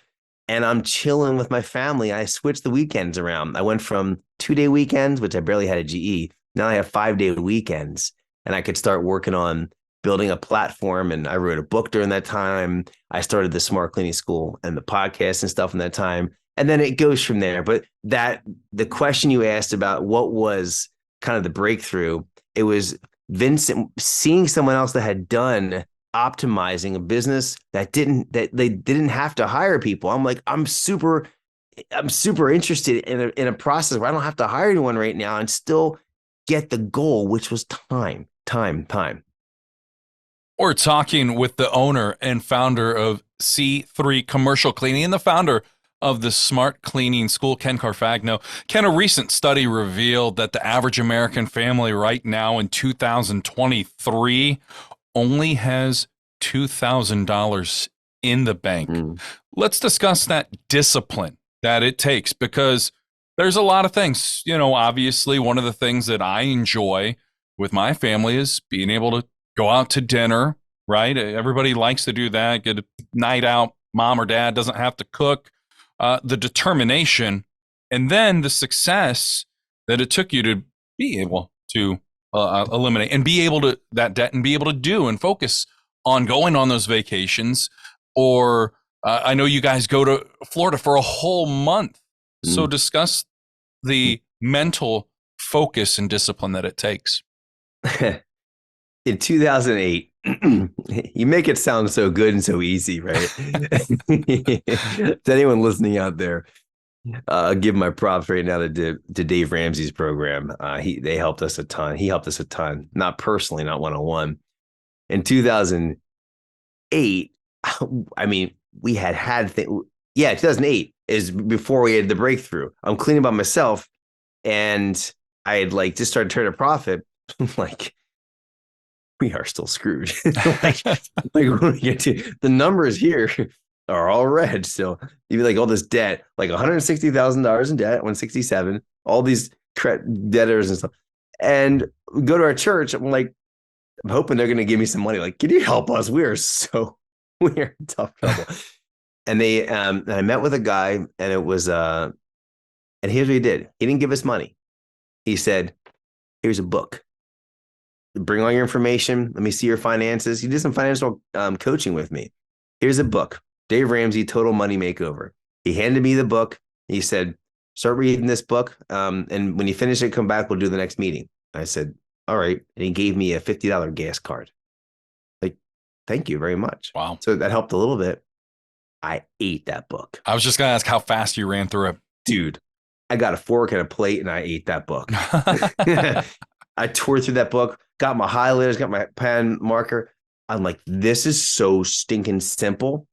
And I'm chilling with my family. I switched the weekends around. I went from 2-day weekends, which I barely had a GE. Now I have 5-day weekends, and I could start working on building a platform. And I wrote a book during that time. I started the Smart Cleaning School and the podcast and stuff in that time. And then it goes from there. But the question you asked about what was kind of the breakthrough, it was Vincent seeing someone else that had done optimizing a business that they didn't have to hire people. I'm like, I'm super interested in a process where I don't have to hire anyone right now and still get the goal, which was time. We're talking with the owner and founder of C3 Commercial Cleaning and the founder of the Smart Cleaning School, Ken Carfagno. Ken, a recent study revealed that the average American family right now in 2023 only has $2,000 in the bank. Let's discuss that discipline that it takes, because there's a lot of things. Obviously, one of the things that I enjoy with my family is being able to go out to dinner, right? Everybody likes to do that, get a night out. Mom or dad doesn't have to cook. The determination and then the success that it took you to be able to eliminate and be able to that debt and be able to do and focus on going on those vacations. Or I know you guys go to Florida for a whole month. So discuss the mental focus and discipline that it takes. In 2008, you make it sound so good and so easy, right? To anyone listening out there, I'll give my props right now to Dave Ramsey's program. They helped us a ton. He helped us a ton, not personally, not one-on-one. In 2008, I mean, we had things. Yeah, 2008 is before we had the breakthrough. I'm cleaning by myself, and I had just started turning a profit. We are still screwed. When we get to the numbers here are all red still. Even all this debt, $160,000 in debt, 167, all these debtors and stuff. And we go to our church. I'm hoping they're going to give me some money. Can you help us? We're in tough trouble. And I met with a guy, and it was, and here's what he did. He didn't give us money. He said, here's a book. Bring all your information. Let me see your finances. He did some financial coaching with me. Here's a book, Dave Ramsey, Total Money Makeover. He handed me the book. He said, start reading this book. And when you finish it, come back. We'll do the next meeting. I said, all right. And he gave me a $50 gas card. Like, thank you very much. Wow. So that helped a little bit. I ate that book. I was just going to ask how fast you ran through Dude, I got a fork and a plate and I ate that book. it. I tore through that book, got my highlighters, got my pen marker. I'm like, this is so stinking simple.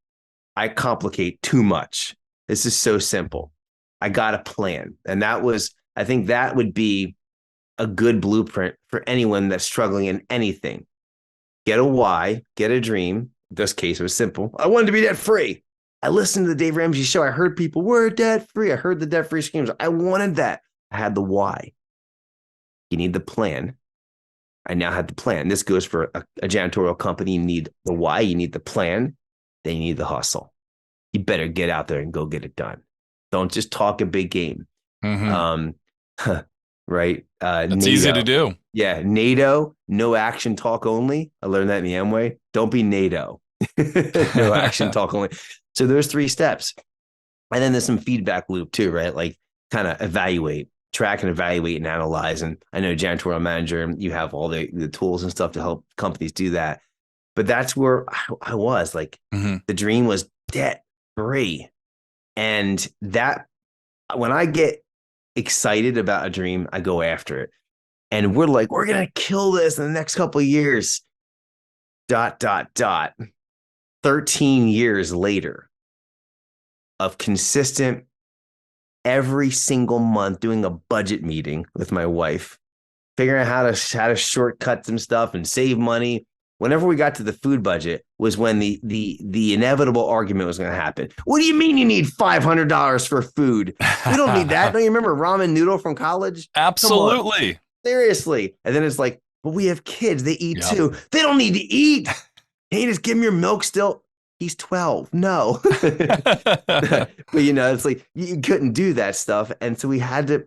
I complicate too much. This is so simple. I got a plan. And I think that would be a good blueprint for anyone that's struggling in anything. Get a why, get a dream. In this case, it was simple. I wanted to be debt free. I listened to the Dave Ramsey show. I heard people were debt free. I heard the debt free schemes. I wanted that. I had the why. You need the plan. I now had the plan. This goes for a janitorial company. You need the why. You need the plan. Then you need the hustle. You better get out there and go get it done. Don't just talk a big game. Right? It's easy to do. Yeah, NATO, no action, talk only. I learned that in the Amway. Don't be NATO. No action, talk only. So there's 3 steps. And then there's some feedback loop too, right? Like kind of evaluate, track and evaluate and analyze. And I know janitorial manager, you have all the tools and stuff to help companies do that. But that's where I was like, the dream was debt free. And that when I get excited about a dream, I go after it. And we're like, we're going to kill this in the next couple of years. ... 13 years later of consistent every single month doing a budget meeting with my wife, figuring out how to shortcut some stuff and save money. Whenever we got to the food budget was when the inevitable argument was going to happen. What do you mean you need $500 for food? We don't need that. Don't you remember ramen noodle from college? Absolutely. Seriously. And then it's like, well, we have kids. They eat too. They don't need to eat. Hey, just give him your milk still. He's 12. No. But it's like you couldn't do that stuff. And so we had to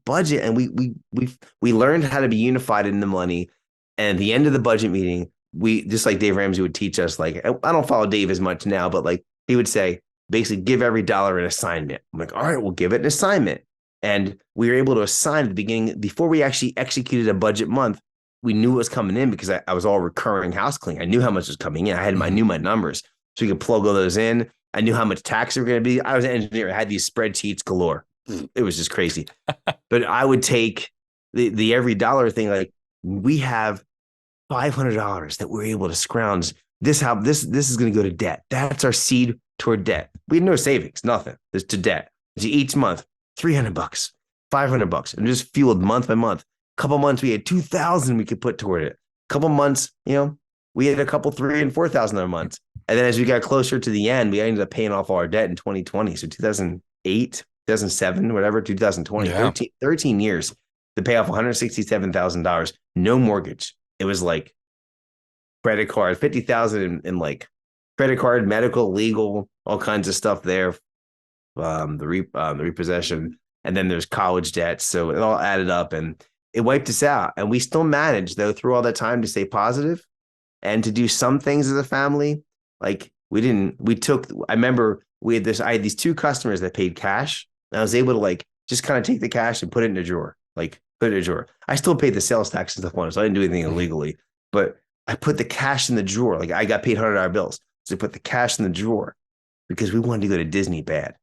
budget, and we learned how to be unified in the money. And at the end of the budget meeting, we just like Dave Ramsey would teach us, like, I don't follow Dave as much now, but like he would say, basically give every dollar an assignment. I'm like, all right, we'll give it an assignment. And we were able to assign at the beginning, before we actually executed a budget month, we knew what was coming in because I was all recurring house cleaning. I knew how much was coming in. I knew my numbers. So we could plug all those in. I knew how much tax they were going to be. I was an engineer. I had these spreadsheets galore. It was just crazy. But I would take the every dollar thing, like we have $500 that we're able to scrounge. This is going to go to debt. That's our seed toward debt. We had no savings, nothing. It's to debt. So each month, $300, $500, and just fueled month by month. A couple months we had 2,000 we could put toward it. A couple months, we had a couple 3,000 and 4,000 a month. And then as we got closer to the end, we ended up paying off all our debt in 2020. So 2008, 2007, whatever, 2020, 13 years to pay off $167,000, no mortgage. It was like credit card, 50,000 in like credit card, medical, legal, all kinds of stuff there. The repossession, and then there's college debt. So it all added up and it wiped us out. And we still managed, though, through all that time to stay positive and to do some things as a family. Like I remember I had these 2 customers that paid cash, and I was able to like just kind of take the cash and put it in a drawer, I still paid the sales tax and stuff on it, so I didn't do anything illegally, but I put the cash in the drawer. Like I got paid $100 bills. So I put the cash in the drawer because we wanted to go to Disney bad.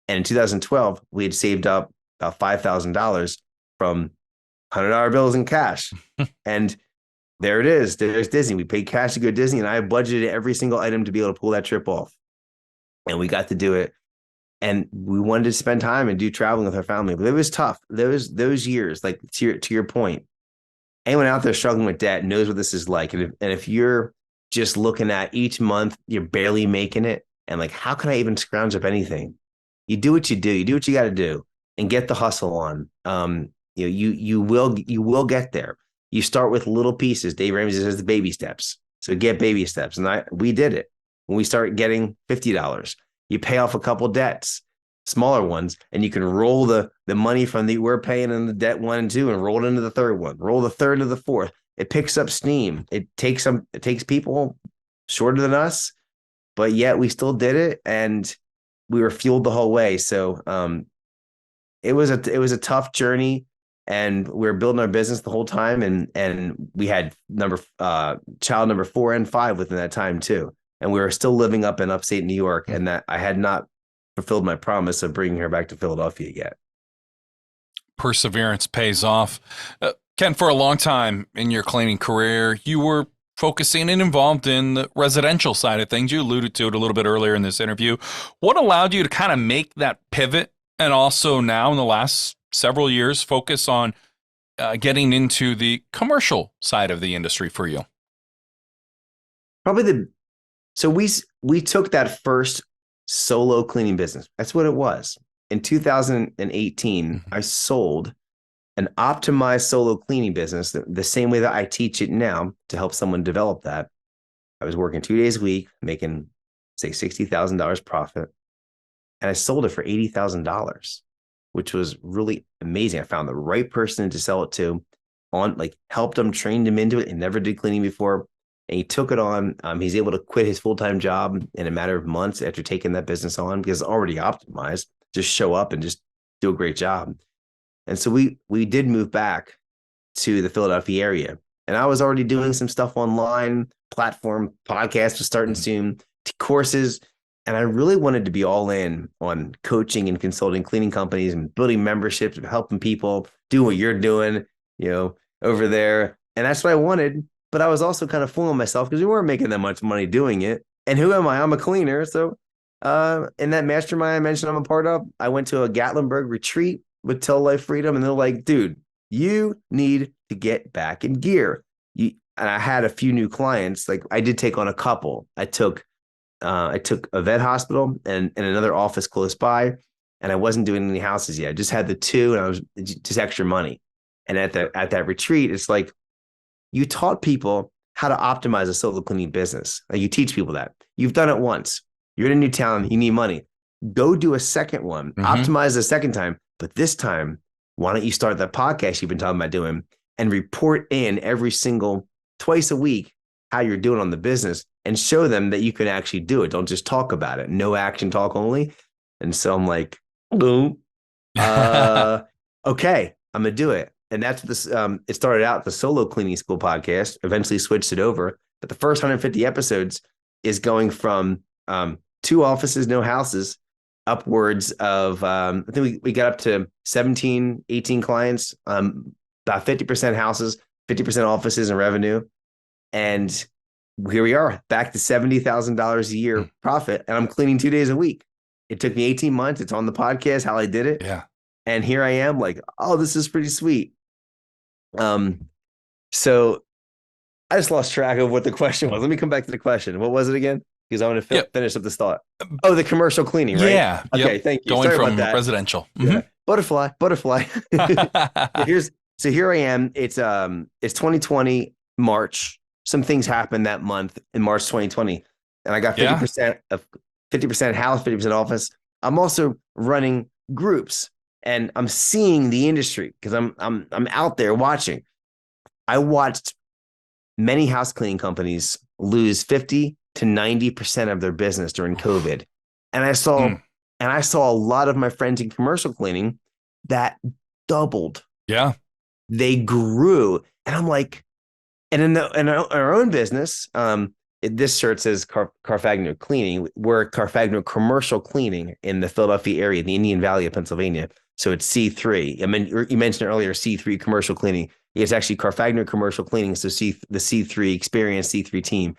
And in 2012, we had saved up about $5,000 from $100 bills in cash. And there it is. There's Disney. We paid cash to go to Disney, and I budgeted every single item to be able to pull that trip off. And we got to do it. And we wanted to spend time and do traveling with our family. But it was tough. Those years, like to your point, anyone out there struggling with debt knows what this is like. And if you're just looking at each month, you're barely making it. And like, how can I even scrounge up anything? You do what you do. You do what you got to do and get the hustle on. You will get there. You start with little pieces. Dave Ramsey says the baby steps. So get baby steps. And we did it. When we start getting $50, you pay off a couple debts, smaller ones, and you can roll the money from we're paying in the debt 1 and 2 and roll it into the third one, roll the third into the fourth. It picks up steam. It takes people shorter than us, but yet we still did it. And we were fueled the whole way. So it was a tough journey. and we were building our business the whole time. And we had child number 4 and 5 within that time too. And we were still living up in upstate New York, and that I had not fulfilled my promise of bringing her back to Philadelphia yet. Perseverance pays off. Ken, for a long time in your cleaning career, you were focusing and involved in the residential side of things. You alluded to it a little bit earlier in this interview. What allowed you to kind of make that pivot, and also now in the last several years focus on getting into the commercial side of the industry for you? So we took that first solo cleaning business. That's what it was. In 2018, I sold an optimized solo cleaning business the same way that I teach it now to help someone develop that. I was working 2 days a week, making, say, $60,000 profit. And I sold it for $80,000, which was really amazing. I found the right person to sell it to, helped him, trained him into it. He never did cleaning before. And he took it on. He's able to quit his full-time job in a matter of months after taking that business on, because it's already optimized. Just show up and just do a great job. And so we did move back to the Philadelphia area. And I was already doing some stuff online, platform, podcast was starting soon, courses. And I really wanted to be all in on coaching and consulting cleaning companies and building memberships and helping people do what you're doing, over there. And that's what I wanted. But I was also kind of fooling myself because we weren't making that much money doing it. And who am I? I'm a cleaner. So in that mastermind I mentioned I'm a part of, I went to a Gatlinburg retreat with Tell Life Freedom. And they're like, dude, you need to get back in gear. And I had a few new clients. Like I did take on a couple. I took a vet hospital and another office close by, and I wasn't doing any houses yet. I just had the two, and I was just extra money. And at that retreat, it's like, you taught people how to optimize a solo cleaning business. Like you teach people that. You've done it once. You're in a new town. You need money. Go do a second one. Optimize the second time. But this time, why don't you start that podcast you've been talking about doing and report in twice a week how you're doing on the business, and show them that you can actually do it. Don't just talk about it. No action, talk only. And so I'm like, boom. Okay, I'm going to do it. And that's what this, it started out the Solo Cleaning School podcast, eventually switched it over. But the first 150 episodes is going from 2 offices, no houses, upwards of, I think we got up to 17, 18 clients, about 50% houses, 50% offices and revenue. And here we are, back to $70,000 a year profit. And I'm cleaning 2 days a week. It took me 18 months. It's on the podcast, how I did it. Yeah. And here I am like, oh, this is pretty sweet. So I just lost track of what the question was. Let me come back to the question. What was it again? Because I want to finish up this thought. Oh, the commercial cleaning, right? Yeah. Okay, thank you. Going Sorry from about that. residential. Yeah. Butterfly. So here I am. It's 2020, March. Some things happened that month in March 2020. And I got 50% of 50% house, 50% office. I'm also running groups, and I'm seeing the industry because I'm out there watching. I watched many house cleaning companies lose 50 to 90% of their business during COVID. And I saw a lot of my friends in commercial cleaning that doubled. Yeah. They grew. And I'm like, and in our own business, this shirt says Carfagno Cleaning. We're Carfagno Commercial Cleaning in the Philadelphia area, the Indian Valley of Pennsylvania. So it's C3. I mean, you mentioned earlier C3 Commercial Cleaning. It's actually Carfagno Commercial Cleaning. So the C3 experience, C3 team.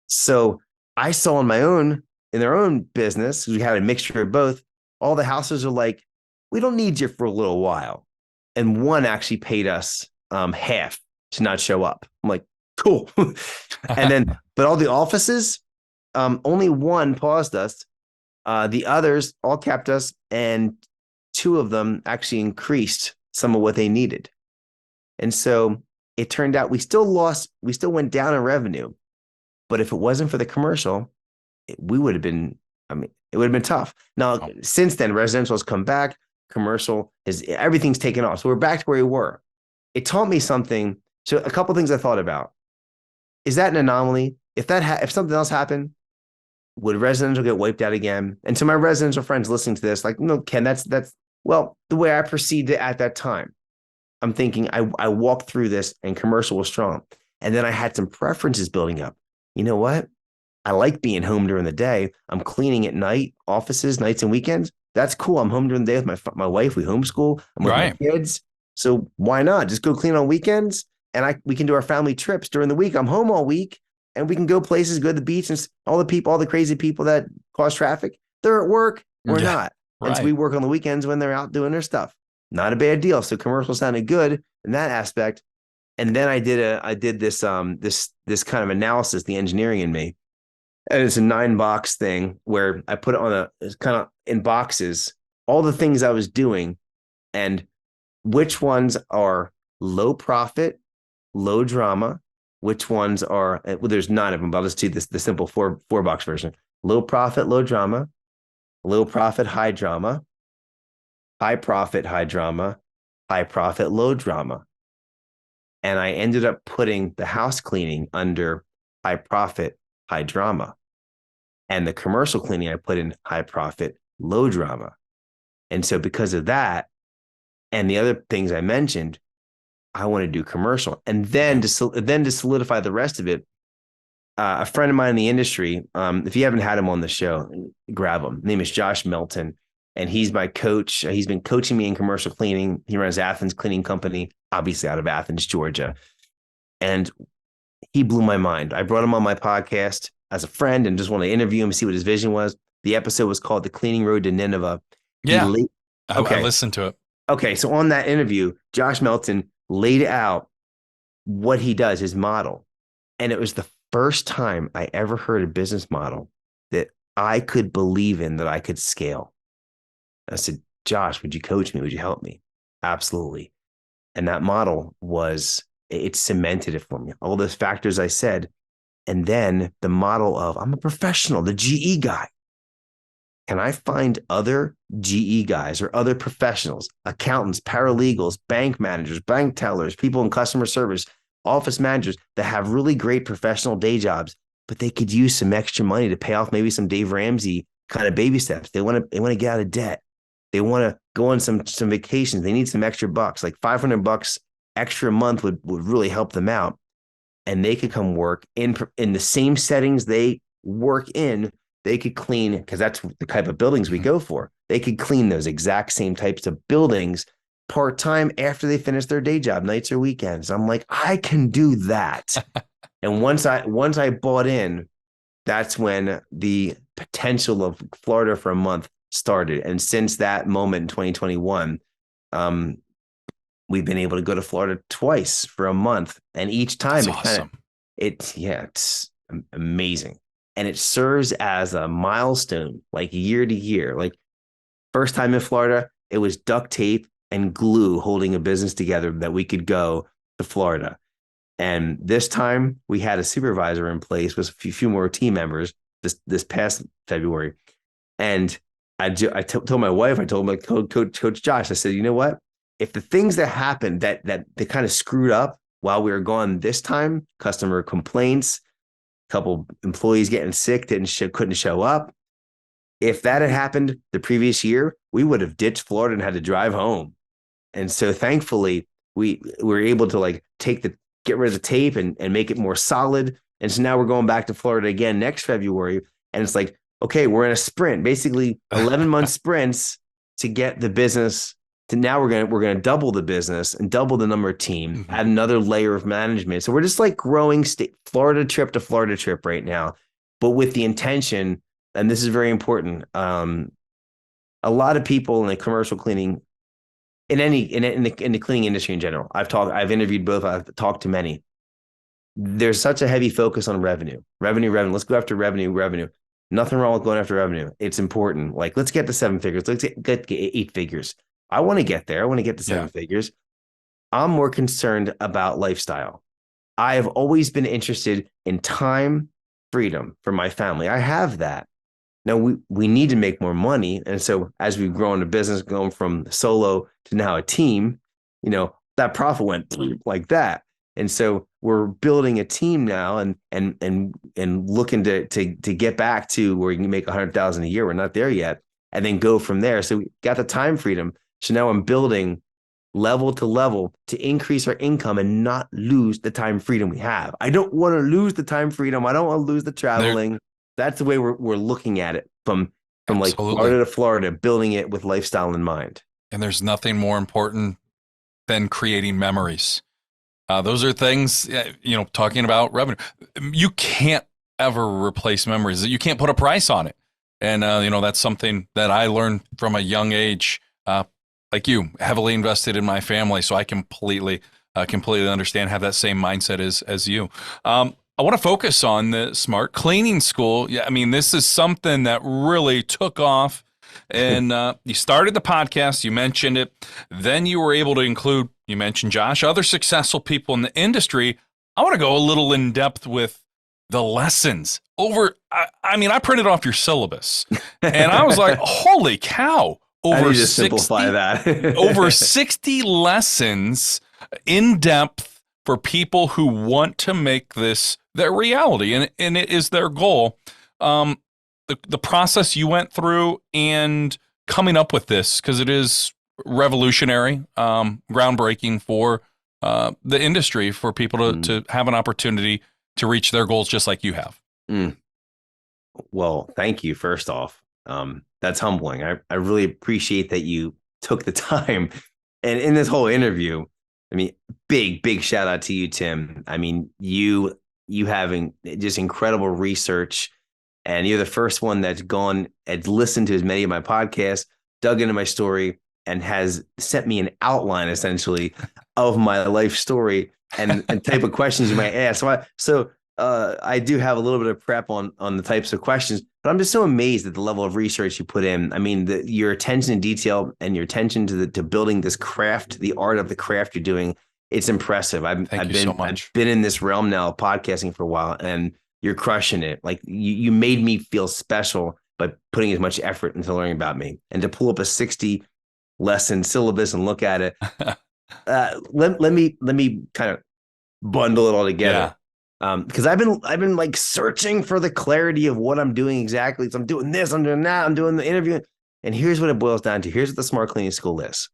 So I saw in their own business, we had a mixture of both. All the houses are like, we don't need you for a little while. And one actually paid us half to not show up. I'm like, cool. But all the offices, only one paused us. The others all kept us, and 2 of them actually increased some of what they needed. And so it turned out we still went down in revenue. But if it wasn't for the commercial, it would have been tough. Now, since then, residential has come back. Commercial everything's taken off. So we're back to where we were. It taught me something. So a couple of things I thought about. Is that an anomaly? If something else happened, would residential get wiped out again? And to my residential friends listening to this, like, no, Ken, that's well, the way I perceived it at that time. I'm thinking I walked through this and commercial was strong. And then I had some preferences building up. You know what? I like being home during the day. I'm cleaning at night, offices, nights and weekends. That's cool. I'm home during the day with my wife. We homeschool. I'm with my Right. kids. So why not just go clean on weekends? And we can do our family trips during the week. I'm home all week and we can go places, go to the beach, and all the people, all the crazy people that cause traffic, they're at work. We're Yeah. not. And so we Right. work on the weekends when they're out doing their stuff. Not a bad deal. So commercial sounded good in that aspect. And then I did this kind of analysis, the engineering in me. And it's a 9 box thing where I put it on it's kind of in boxes, all the things I was doing and which ones are low profit, low drama, which ones are, well, there's 9 of them, but I'll just do the simple four box version. Low profit, low drama, low profit, high drama, high profit, high drama, high profit, low drama. And I ended up putting the house cleaning under high profit, high drama. And the commercial cleaning I put in high profit, low drama. And so because of that, and the other things I mentioned, I want to do commercial. And then to solidify the rest of it, a friend of mine in the industry, if you haven't had him on the show, grab him. His name is Josh Melton, and he's my coach. He's been coaching me in commercial cleaning. He runs Athens Cleaning Company, obviously out of Athens, Georgia. And he blew my mind. I brought him on my podcast as a friend and just wanted to interview him, see what his vision was. The episode was called The Cleaning Road to Nineveh. Yeah. I Okay. listened to it. Okay. So on that interview, Josh Melton laid out what he does, his model. And it was the first time I ever heard a business model that I could believe in, that I could scale. I said, Josh, would you coach me? Would you help me? Absolutely. And that model it cemented it for me. All those factors I said. And then the model of I'm a professional, the GE guy. Can I find other GE guys or other professionals, accountants, paralegals, bank managers, bank tellers, people in customer service, office managers that have really great professional day jobs, but they could use some extra money to pay off maybe some Dave Ramsey kind of baby steps. They want to get out of debt. They want to go on some vacations. They need some extra bucks, like $500 extra a month would really help them out. And they could come work in the same settings they work in. They could clean, because that's the type of buildings we go for. They could clean those exact same types of buildings part-time after they finish their day job, nights or weekends. I'm like, I can do that. And once I bought in, that's when the potential of Florida for a month started. And since that moment in 2021, we've been able to go to Florida twice for a month. And each time That's awesome. it's amazing. And it serves as a milestone, like year to year. Like first time in Florida, it was duct tape and glue holding a business together that we could go to Florida. And this time we had a supervisor in place with a few more team members this past February. And I told my wife, I told my coach Josh, I said, you know what? If the things that happened that they kind of screwed up while we were gone this time, customer complaints, couple employees getting sick, couldn't show up. If that had happened the previous year, we would have ditched Florida and had to drive home. And so thankfully we were able to get rid of the tape and make it more solid. And so now we're going back to Florida again next February. And it's like, okay, we're in a sprint, basically 11-month sprints to get the business to now we're going to double the business and double the number of team, add another layer of management. So we're just like growing Florida trip to Florida trip right now, but with the intention, and this is very important. A lot of people in the commercial cleaning, in the cleaning industry in general, I've interviewed both. I've talked to many. There's such a heavy focus on revenue. Let's go after revenue. Nothing wrong with going after revenue. It's important. Like, let's get to 7 figures. Let's get 8 figures. I want to get there. I want to get to 7 figures. I'm more concerned about lifestyle. I have always been interested in time freedom for my family. I have that. Now we need to make more money. And so as we've grown a business, going from solo to now a team, that profit went like that. And so we're building a team now and looking to get back to where you can make 100,000 a year. We're not there yet. And then go from there. So we got the time freedom. So now I'm building level to level to increase our income and not lose the time freedom we have. I don't want to lose the time freedom. I don't want to lose the There, traveling. That's the way we're looking at it from like absolutely. Florida to Florida, building it with lifestyle in mind. And there's nothing more important than creating memories. Those are things, talking about revenue. You can't ever replace memories. You can't put a price on it. And, that's something that I learned from a young age, like you, heavily invested in my family. So I completely understand, have that same mindset as you. I want to focus on the smart cleaning school. Yeah, I mean, this is something that really took off. And you started the podcast, you mentioned it. Then you were able to include, you mentioned Josh, other successful people in the industry. I want to go a little in depth with the lessons over. I printed off your syllabus and I was like, holy cow, I need to simplify that. over 60 lessons in depth for people who want to make this their reality. And it is their goal. The process you went through and coming up with this, because it is revolutionary, groundbreaking for the industry, for people to have an opportunity to reach their goals just like you have. Well, thank you. First off, that's humbling. I really appreciate that you took the time. And in this whole interview, I mean, big shout out to you, Tim. I mean, you having just incredible research. And you're the first one that's gone and listened to as many of my podcasts, dug into my story, and has sent me an outline essentially of my life story and type of questions you might ask. So I do have a little bit of prep on the types of questions, but I'm just so amazed at the level of research you put in. I mean, your attention to detail and your attention to building this craft, the art of the craft you're doing, it's impressive. I've been in this realm now, podcasting for a while, and you're crushing it. Like you made me feel special by putting as much effort into learning about me, and to pull up a 60 lesson syllabus and look at it. Let me kind of bundle it all together. Because I've been like searching for the clarity of what I'm doing exactly. So I'm doing this, I'm doing that, I'm doing the interview. And here's what it boils down to. Here's what the Smart Cleaning School is.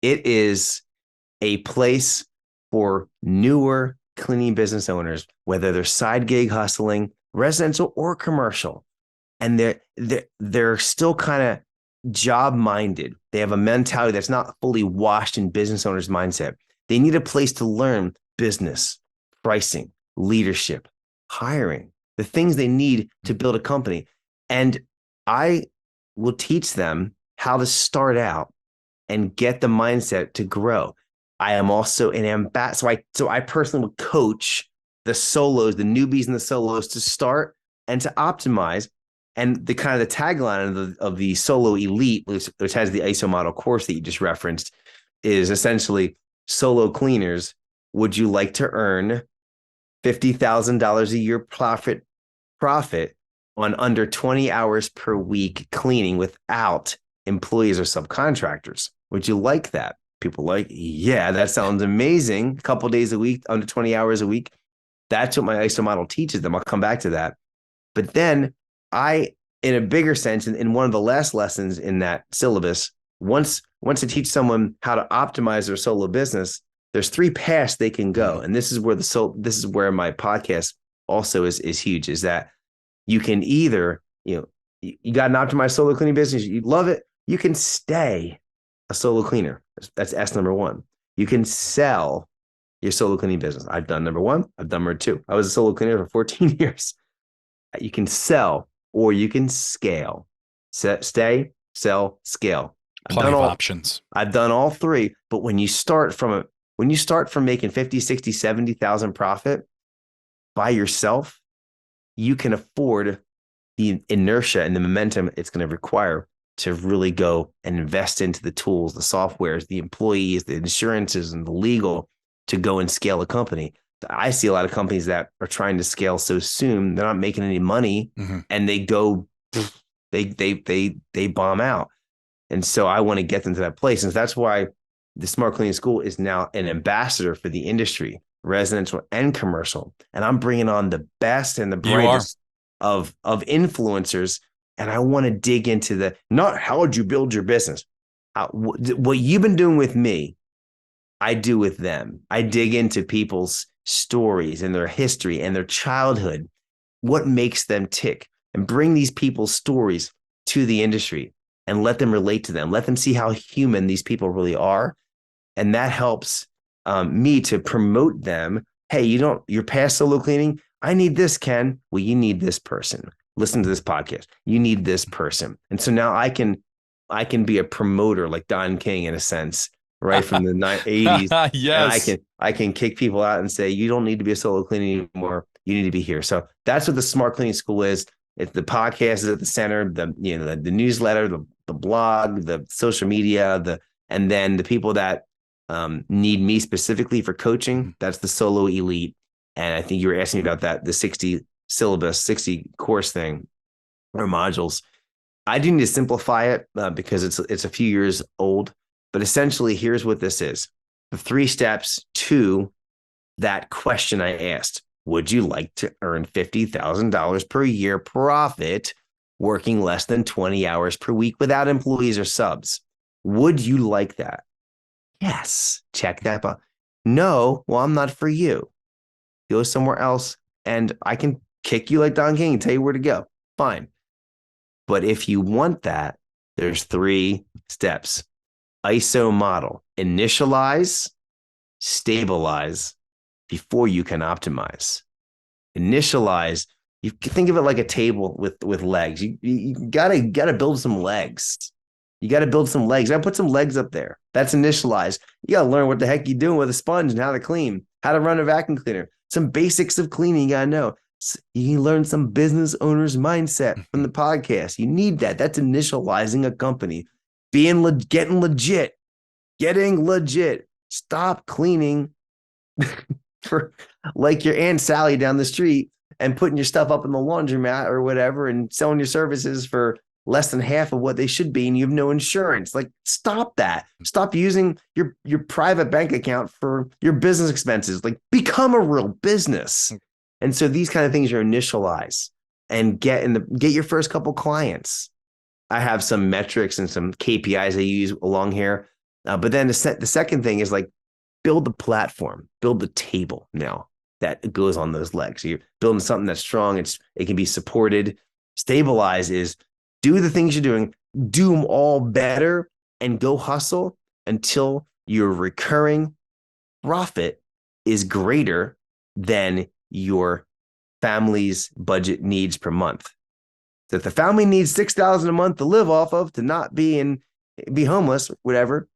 It is a place for newer cleaning business owners, whether they're side gig hustling, residential or commercial, and they're still kind of job minded. They have a mentality that's not fully washed in business owners' mindset. They need a place to learn business, pricing, leadership, hiring, the things they need to build a company. And I will teach them how to start out and get the mindset to grow. I am also an ambassador. So I personally will coach the solos, the newbies and the solos, to start and to optimize. And the kind of the tagline of the Solo Elite, which has the ISO model course that you just referenced, is essentially solo cleaners. Would you like to earn $50,000 a year profit on under 20 hours per week cleaning without employees or subcontractors? Would you like that? People like, yeah, that sounds amazing. A couple of days a week, under 20 hours a week. That's what my ISO model teaches them. I'll come back to that. But then in a bigger sense, in one of the last lessons in that syllabus, once to teach someone how to optimize their solo business, there's 3 paths they can go. And this is where my podcast also is huge, is that you can either, you got an optimized solo cleaning business, you love it, you can stay a solo cleaner. That's S number 1. You can sell your solo cleaning business. I've done number 1. I've done number 2. I was a solo cleaner for 14 years. You can sell or you can scale. Stay, sell, scale. Plenty of options. I've done all 3. But when you start from making 50, 60, 70,000 profit by yourself, you can afford the inertia and the momentum it's going to require to really go and invest into the tools, the softwares, the employees, the insurances, and the legal to go and scale a company. I see a lot of companies that are trying to scale so soon, they're not making any money, and they go, they bomb out. And so I want to get them to that place. And that's why the Smart Cleaning School is now an ambassador for the industry, residential and commercial. And I'm bringing on the best and the brightest of influencers. And I want to dig into not how would you build your business? what you've been doing with me, I do with them. I dig into people's stories and their history and their childhood, what makes them tick, and bring these people's stories to the industry and let them relate to them. Let them see how human these people really are. And that helps me to promote them. Hey, you're past solo cleaning. I need this, Ken. Well, you need this person. Listen to this podcast. You need this person. And so now I can be a promoter like Don King in a sense, right? From the 80s. Yes. And I can kick people out and say, you don't need to be a solo cleaning anymore. You need to be here. So that's what the Smart Cleaning School is. It's the podcast is at the center, the newsletter, the blog, the social media, and then the people that need me specifically for coaching. That's the Solo Elite. And I think you were asking me about that, the 60 syllabus, 60 course thing or modules. I do need to simplify it because it's a few years old, but essentially here's what this is. The 3 steps to that question I asked. Would you like to earn $50,000 per year profit working less than 20 hours per week without employees or subs? Would you like that? Yes. Check that box. No. Well, I'm not for you. Go somewhere else and I can kick you like Don King and tell you where to go. Fine. But if you want that, there's 3 steps. ISO model. Initialize, stabilize before you can optimize. Initialize. You can think of it like a table with legs. You gotta build some legs. You got to build some legs. I put some legs up there. That's initialize. You got to learn what the heck you're doing with a sponge and how to clean, how to run a vacuum cleaner, some basics of cleaning. You got to know. You can learn some business owner's mindset from the podcast. You need that. That's initializing a company, getting legit. Stop cleaning for like your Aunt Sally down the street and putting your stuff up in the laundromat or whatever and selling your services for less than half of what they should be, and you have no insurance. Like, stop that. Stop using your private bank account for your business expenses. Like, become a real business. And so these kind of things are initialize and get your first couple clients. I have some metrics and some KPIs I use along here. But then the second thing is like build the platform, build the table now that goes on those legs. So you're building something that's strong. It can be supported. Stabilize is do the things you're doing, do them all better, and go hustle until your recurring profit is greater than your family's budget needs per month. So if the family needs $6,000 a month to live off of, to not be homeless, whatever,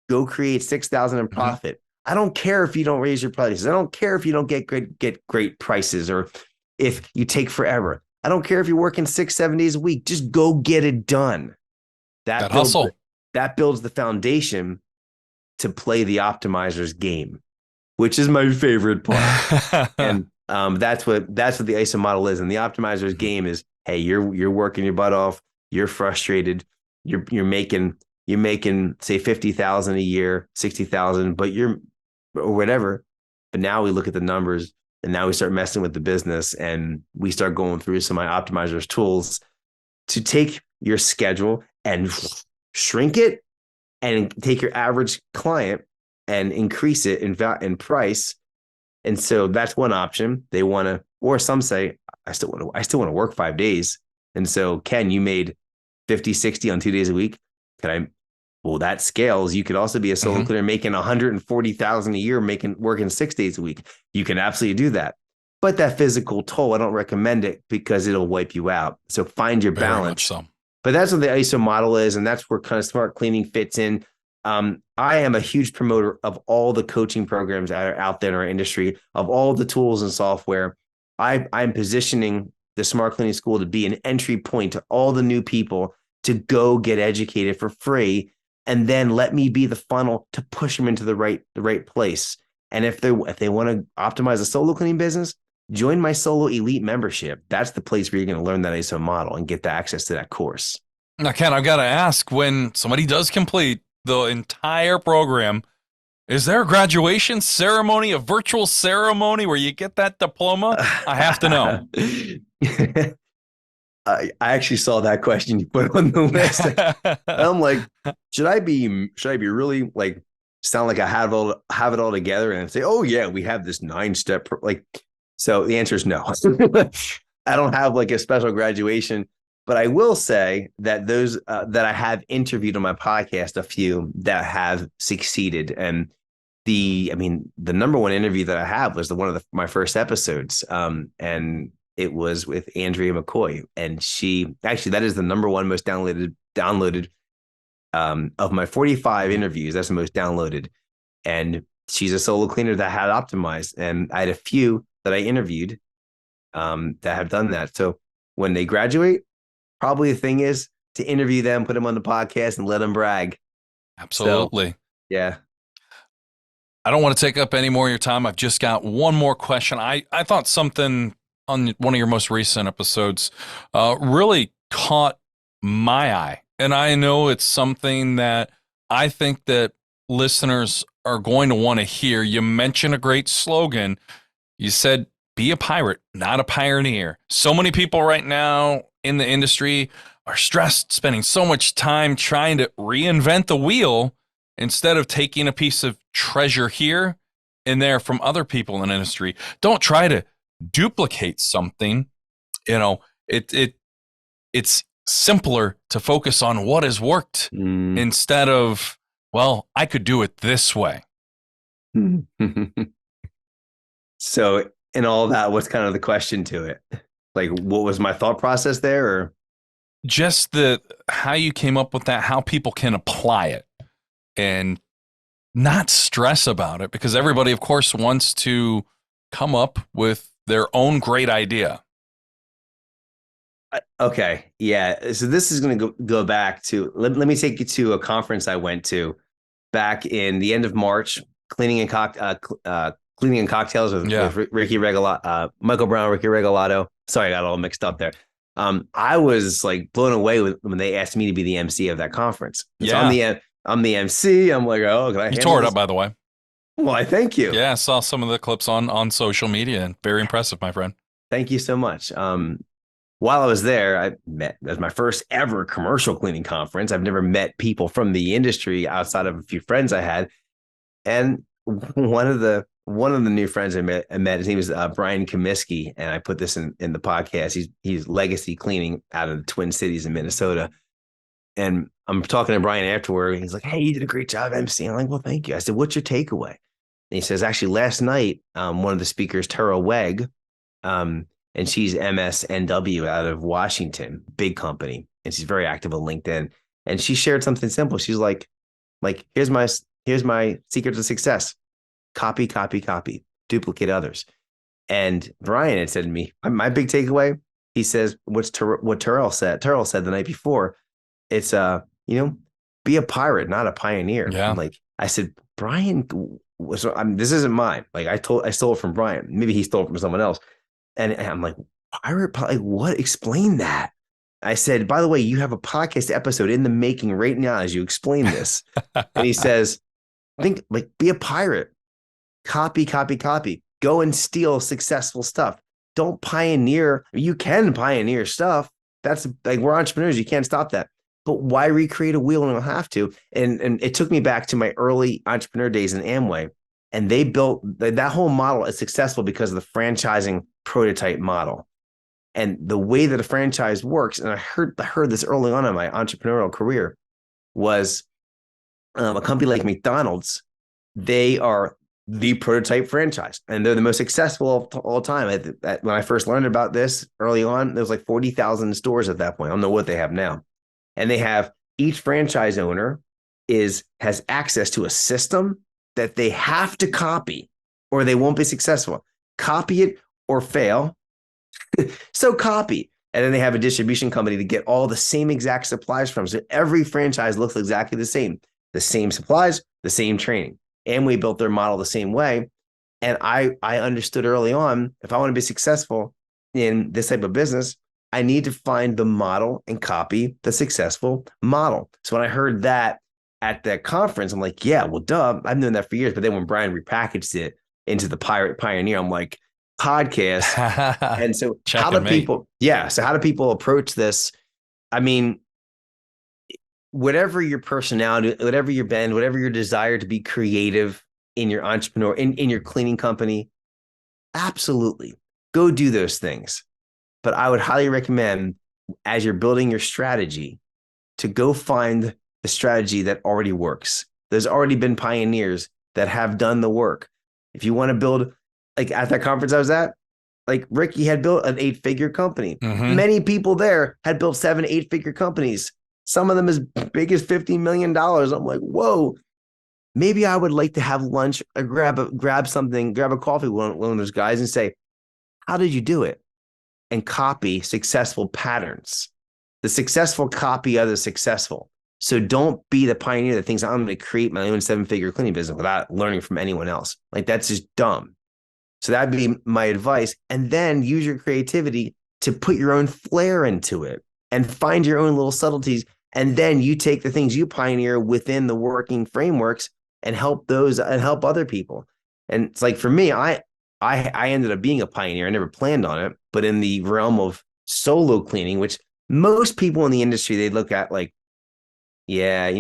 go create $6,000 in profit. I don't care if you don't raise your prices. I don't care if you don't get great prices or if you take forever. I don't care if you're working 6-7 days a week. Just go get it done. That hustle. That builds the foundation to play the optimizer's game, which is my favorite part. And that's what the ISO model is. And the optimizer's game is, hey, you're working your butt off. You're frustrated. You're making say 50,000 a year, 60,000, but or whatever. But now we look at the numbers. And now we start messing with the business and we start going through some of my optimizers tools to take your schedule and shrink it and take your average client and increase it in price. And so that's one option. They want to, or some say, I still want to work 5 days. And so, Ken, you made 50, 60 on 2 days a week. Well, that scales. You could also be a solo cleaner making 140,000 a year, working 6 days a week. You can absolutely do that. But that physical toll, I don't recommend it because it'll wipe you out. So find your balance. Very much so. But that's what the ISO model is. And that's where kind of smart cleaning fits in. I am a huge promoter of all the coaching programs that are out there in our industry, of all the tools and software. I'm positioning the Smart Cleaning School to be an entry point to all the new people to go get educated for free. And then let me be the funnel to push them into the right place. And if they want to optimize a solo cleaning business, join my Solo Elite membership. That's the place where you're going to learn that ISO model and get the access to that course. Now, Ken, I've got to ask, when somebody does complete the entire program, is there a graduation ceremony, a virtual ceremony where you get that diploma? I have to know. I actually saw that question you put on the list. I'm like, should I be really like sound like I have it all together and say, oh yeah, we have this 9-step like. So the answer is no. I don't have like a special graduation, but I will say that those that I have interviewed on my podcast, a few that have succeeded, and the number one interview that I have was one of my first episodes, and it was with Andrea McCoy, and she actually that is the number one most downloaded of my 45 interviews. That's the most downloaded, and she's a solo cleaner that had optimized, and I had a few that I interviewed that have done that. So when they graduate, probably the thing is to interview them, put them on the podcast, and let them brag. Absolutely. So, yeah. I don't want to take up any more of your time. I've just got one more question. I thought something on one of your most recent episodes really caught my eye. And I know it's something that I think that listeners are going to want to hear. You mentioned a great slogan. You said, be a pirate, not a pioneer. So many people right now in the industry are stressed, spending so much time trying to reinvent the wheel instead of taking a piece of treasure here and there from other people in the industry. Don't try to duplicate something. It's simpler to focus on what has worked instead of, well, I could do it this way. So in all that, what's kind of the question to it? Like, what was my thought process there? Or just how you came up with that, how people can apply it and not stress about it, because everybody, of course, wants to come up with their own great idea. Okay. Yeah. So this is going to go back to, let me take you to a conference I went to back in the end of March, cleaning and cocktails with Ricky Michael Brown, Ricky Regalato. Sorry, I got all mixed up there. I was like blown away when they asked me to be the MC of that conference. So I'm the MC. I'm like, oh, can I? You tore it up, by the way. Well, I thank you. Yeah, I saw some of the clips on social media, and very impressive, my friend. Thank you so much. While I was there, I met as my first ever commercial cleaning conference. I've never met people from the industry outside of a few friends I had, and one of the new friends I met, his name is Brian Comiskey, and I put this in the podcast. He's legacy cleaning out of the Twin Cities in Minnesota, and I'm talking to Brian afterward. And he's like, "Hey, you did a great job, MC." I'm like, "Well, thank you." I said, "What's your takeaway?" And he says, "Actually, last night, one of the speakers, Tara Weg, and she's MSNW out of Washington, big company, and she's very active on LinkedIn. And she shared something simple. She's like, here's my secret to success: copy, duplicate others." And Brian had said to me, my big takeaway, he says, what Terrell said the night before. It's be a pirate, not a pioneer. Yeah. I said, Brian, this isn't mine. Like I stole it from Brian. Maybe he stole it from someone else. And I'm like, pirate, like what? Explain that. I said, by the way, you have a podcast episode in the making right now as you explain this. And he says, be a pirate, copy, go and steal successful stuff. Don't pioneer. You can pioneer stuff. That's like, we're entrepreneurs. You can't stop that. But why recreate a wheel when you don't have to? And it took me back to my early entrepreneur days in Amway. And they built that whole model is successful because of the franchising prototype model. And the way that a franchise works, and I heard this early on in my entrepreneurial career, was a company like McDonald's. They are the prototype franchise, and they're the most successful of all time. When I first learned about this early on, there was like 40,000 stores at that point. I don't know what they have now. And they have each franchise owner has access to a system that they have to copy or they won't be successful. Copy it or fail. So copy. And then they have a distribution company to get all the same exact supplies from. So every franchise looks exactly the same supplies, the same training. Amway built their model the same way. And I understood early on, if I want to be successful in this type of business, I need to find the model and copy the successful model. So when I heard that at that conference, I'm like, yeah, well, duh, I've known that for years. But then when Brian repackaged it into the pirate pioneer, I'm like, podcast. And so how do Checkmate. people, yeah. So how do people approach this? I mean, whatever your personality, whatever your bend, whatever your desire to be creative in your entrepreneur, in your cleaning company, absolutely go do those things. But I would highly recommend, as you're building your strategy, to go find the strategy that already works. There's already been pioneers that have done the work. If you want to build, like at that conference I was at, like Ricky had built an 8-figure company. Mm-hmm. Many people there had built 7, 8-figure companies. Some of them as big as $50 million. I'm like, whoa, maybe I would like to have lunch or grab a coffee with one of those guys and say, how did you do it? And copy successful patterns. The successful copy other successful. So don't be the pioneer that thinks I'm going to create my own 7-figure cleaning business without learning from anyone else. Like that's just dumb. So that'd be my advice. And then use your creativity to put your own flair into it and find your own little subtleties. And then you take the things you pioneer within the working frameworks and help those and help other people. And it's like for me, I ended up being a pioneer. I never planned on it, but in the realm of solo cleaning, which most people in the industry, they look at like, yeah,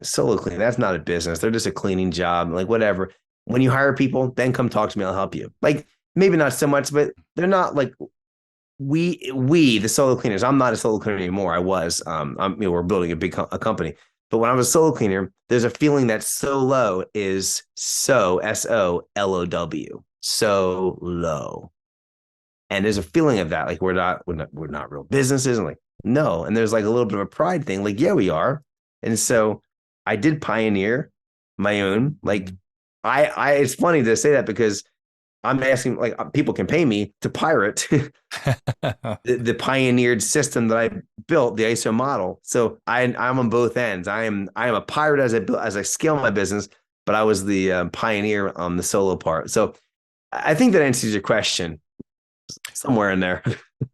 solo cleaning, that's not a business. They're just a cleaning job, like whatever. When you hire people, then come talk to me. I'll help you. Like maybe not so much, but they're not like the solo cleaners. I'm not a solo cleaner anymore. I was. We're building a company. But when I was a solo cleaner, there's a feeling that solo is SOLOW, so low. And there's a feeling of that, like we're not real businesses. And like, no. And there's like a little bit of a pride thing. Like, yeah, we are. And so I did pioneer my own, like it's funny to say that because I'm asking, like, people can pay me to pirate the pioneered system that I built, the ISO model. So I'm on both ends. I am a pirate as I scale my business, but I was the pioneer on the solo part. So I think that answers your question somewhere in there.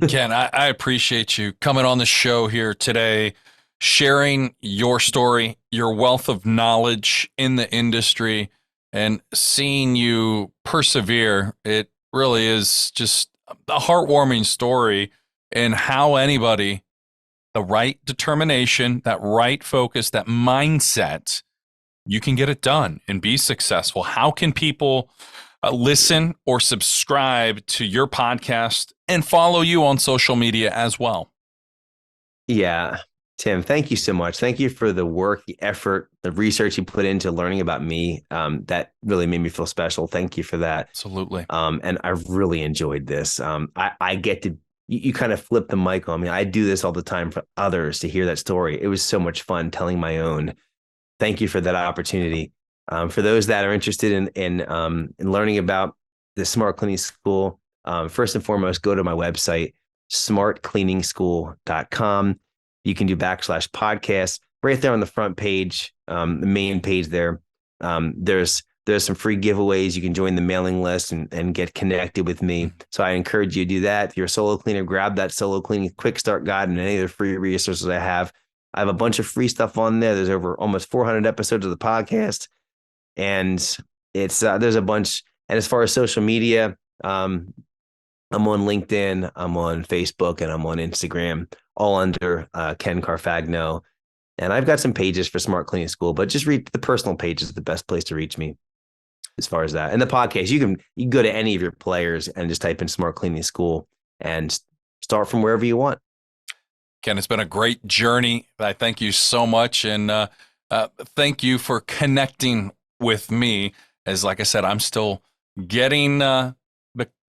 Ken, I appreciate you coming on the show here today, sharing your story, your wealth of knowledge in the industry, and seeing you persevere. It really is just a heartwarming story in how anybody, the right determination, that right focus, that mindset, you can get it done and be successful. How can people listen or subscribe to your podcast and follow you on social media as well? Yeah. Tim, thank you so much. Thank you for the work, the effort, the research you put into learning about me. That really made me feel special. Thank you for that. Absolutely. And I really enjoyed this. I get to, you kind of flip the mic on me. I do this all the time for others to hear that story. It was so much fun telling my own. Thank you for that opportunity. For those that are interested in learning about the Smart Cleaning School, first and foremost, go to my website, smartcleaningschool.com. You can do /podcast right there on the front page, the main page there. There's some free giveaways. You can join the mailing list and get connected with me. So I encourage you to do that. If you're a solo cleaner, grab that solo cleaning quick start guide and any of the free resources I have. I have a bunch of free stuff on there. There's over almost 400 episodes of the podcast, and it's there's a bunch. And as far as social media, I'm on LinkedIn, I'm on Facebook, and I'm on Instagram, all under Ken Carfagno. And I've got some pages for Smart Cleaning School, but just read the personal page is the best place to reach me as far as that. And the podcast, you can go to any of your players and just type in Smart Cleaning School and start from wherever you want. Ken, it's been a great journey. I thank you so much. And thank you for connecting with me. As like I said, I'm still getting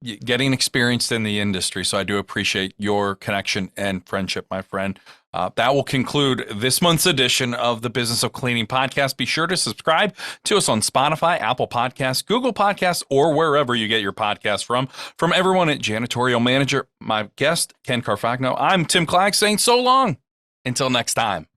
experienced in the industry. So I do appreciate your connection and friendship, my friend. That will conclude this month's edition of the Business of Cleaning podcast. Be sure to subscribe to us on Spotify, Apple Podcasts, Google Podcasts, or wherever you get your podcasts from. From everyone at Janitorial Manager, my guest, Ken Carfagno, I'm Tim Clagg saying so long. Until next time.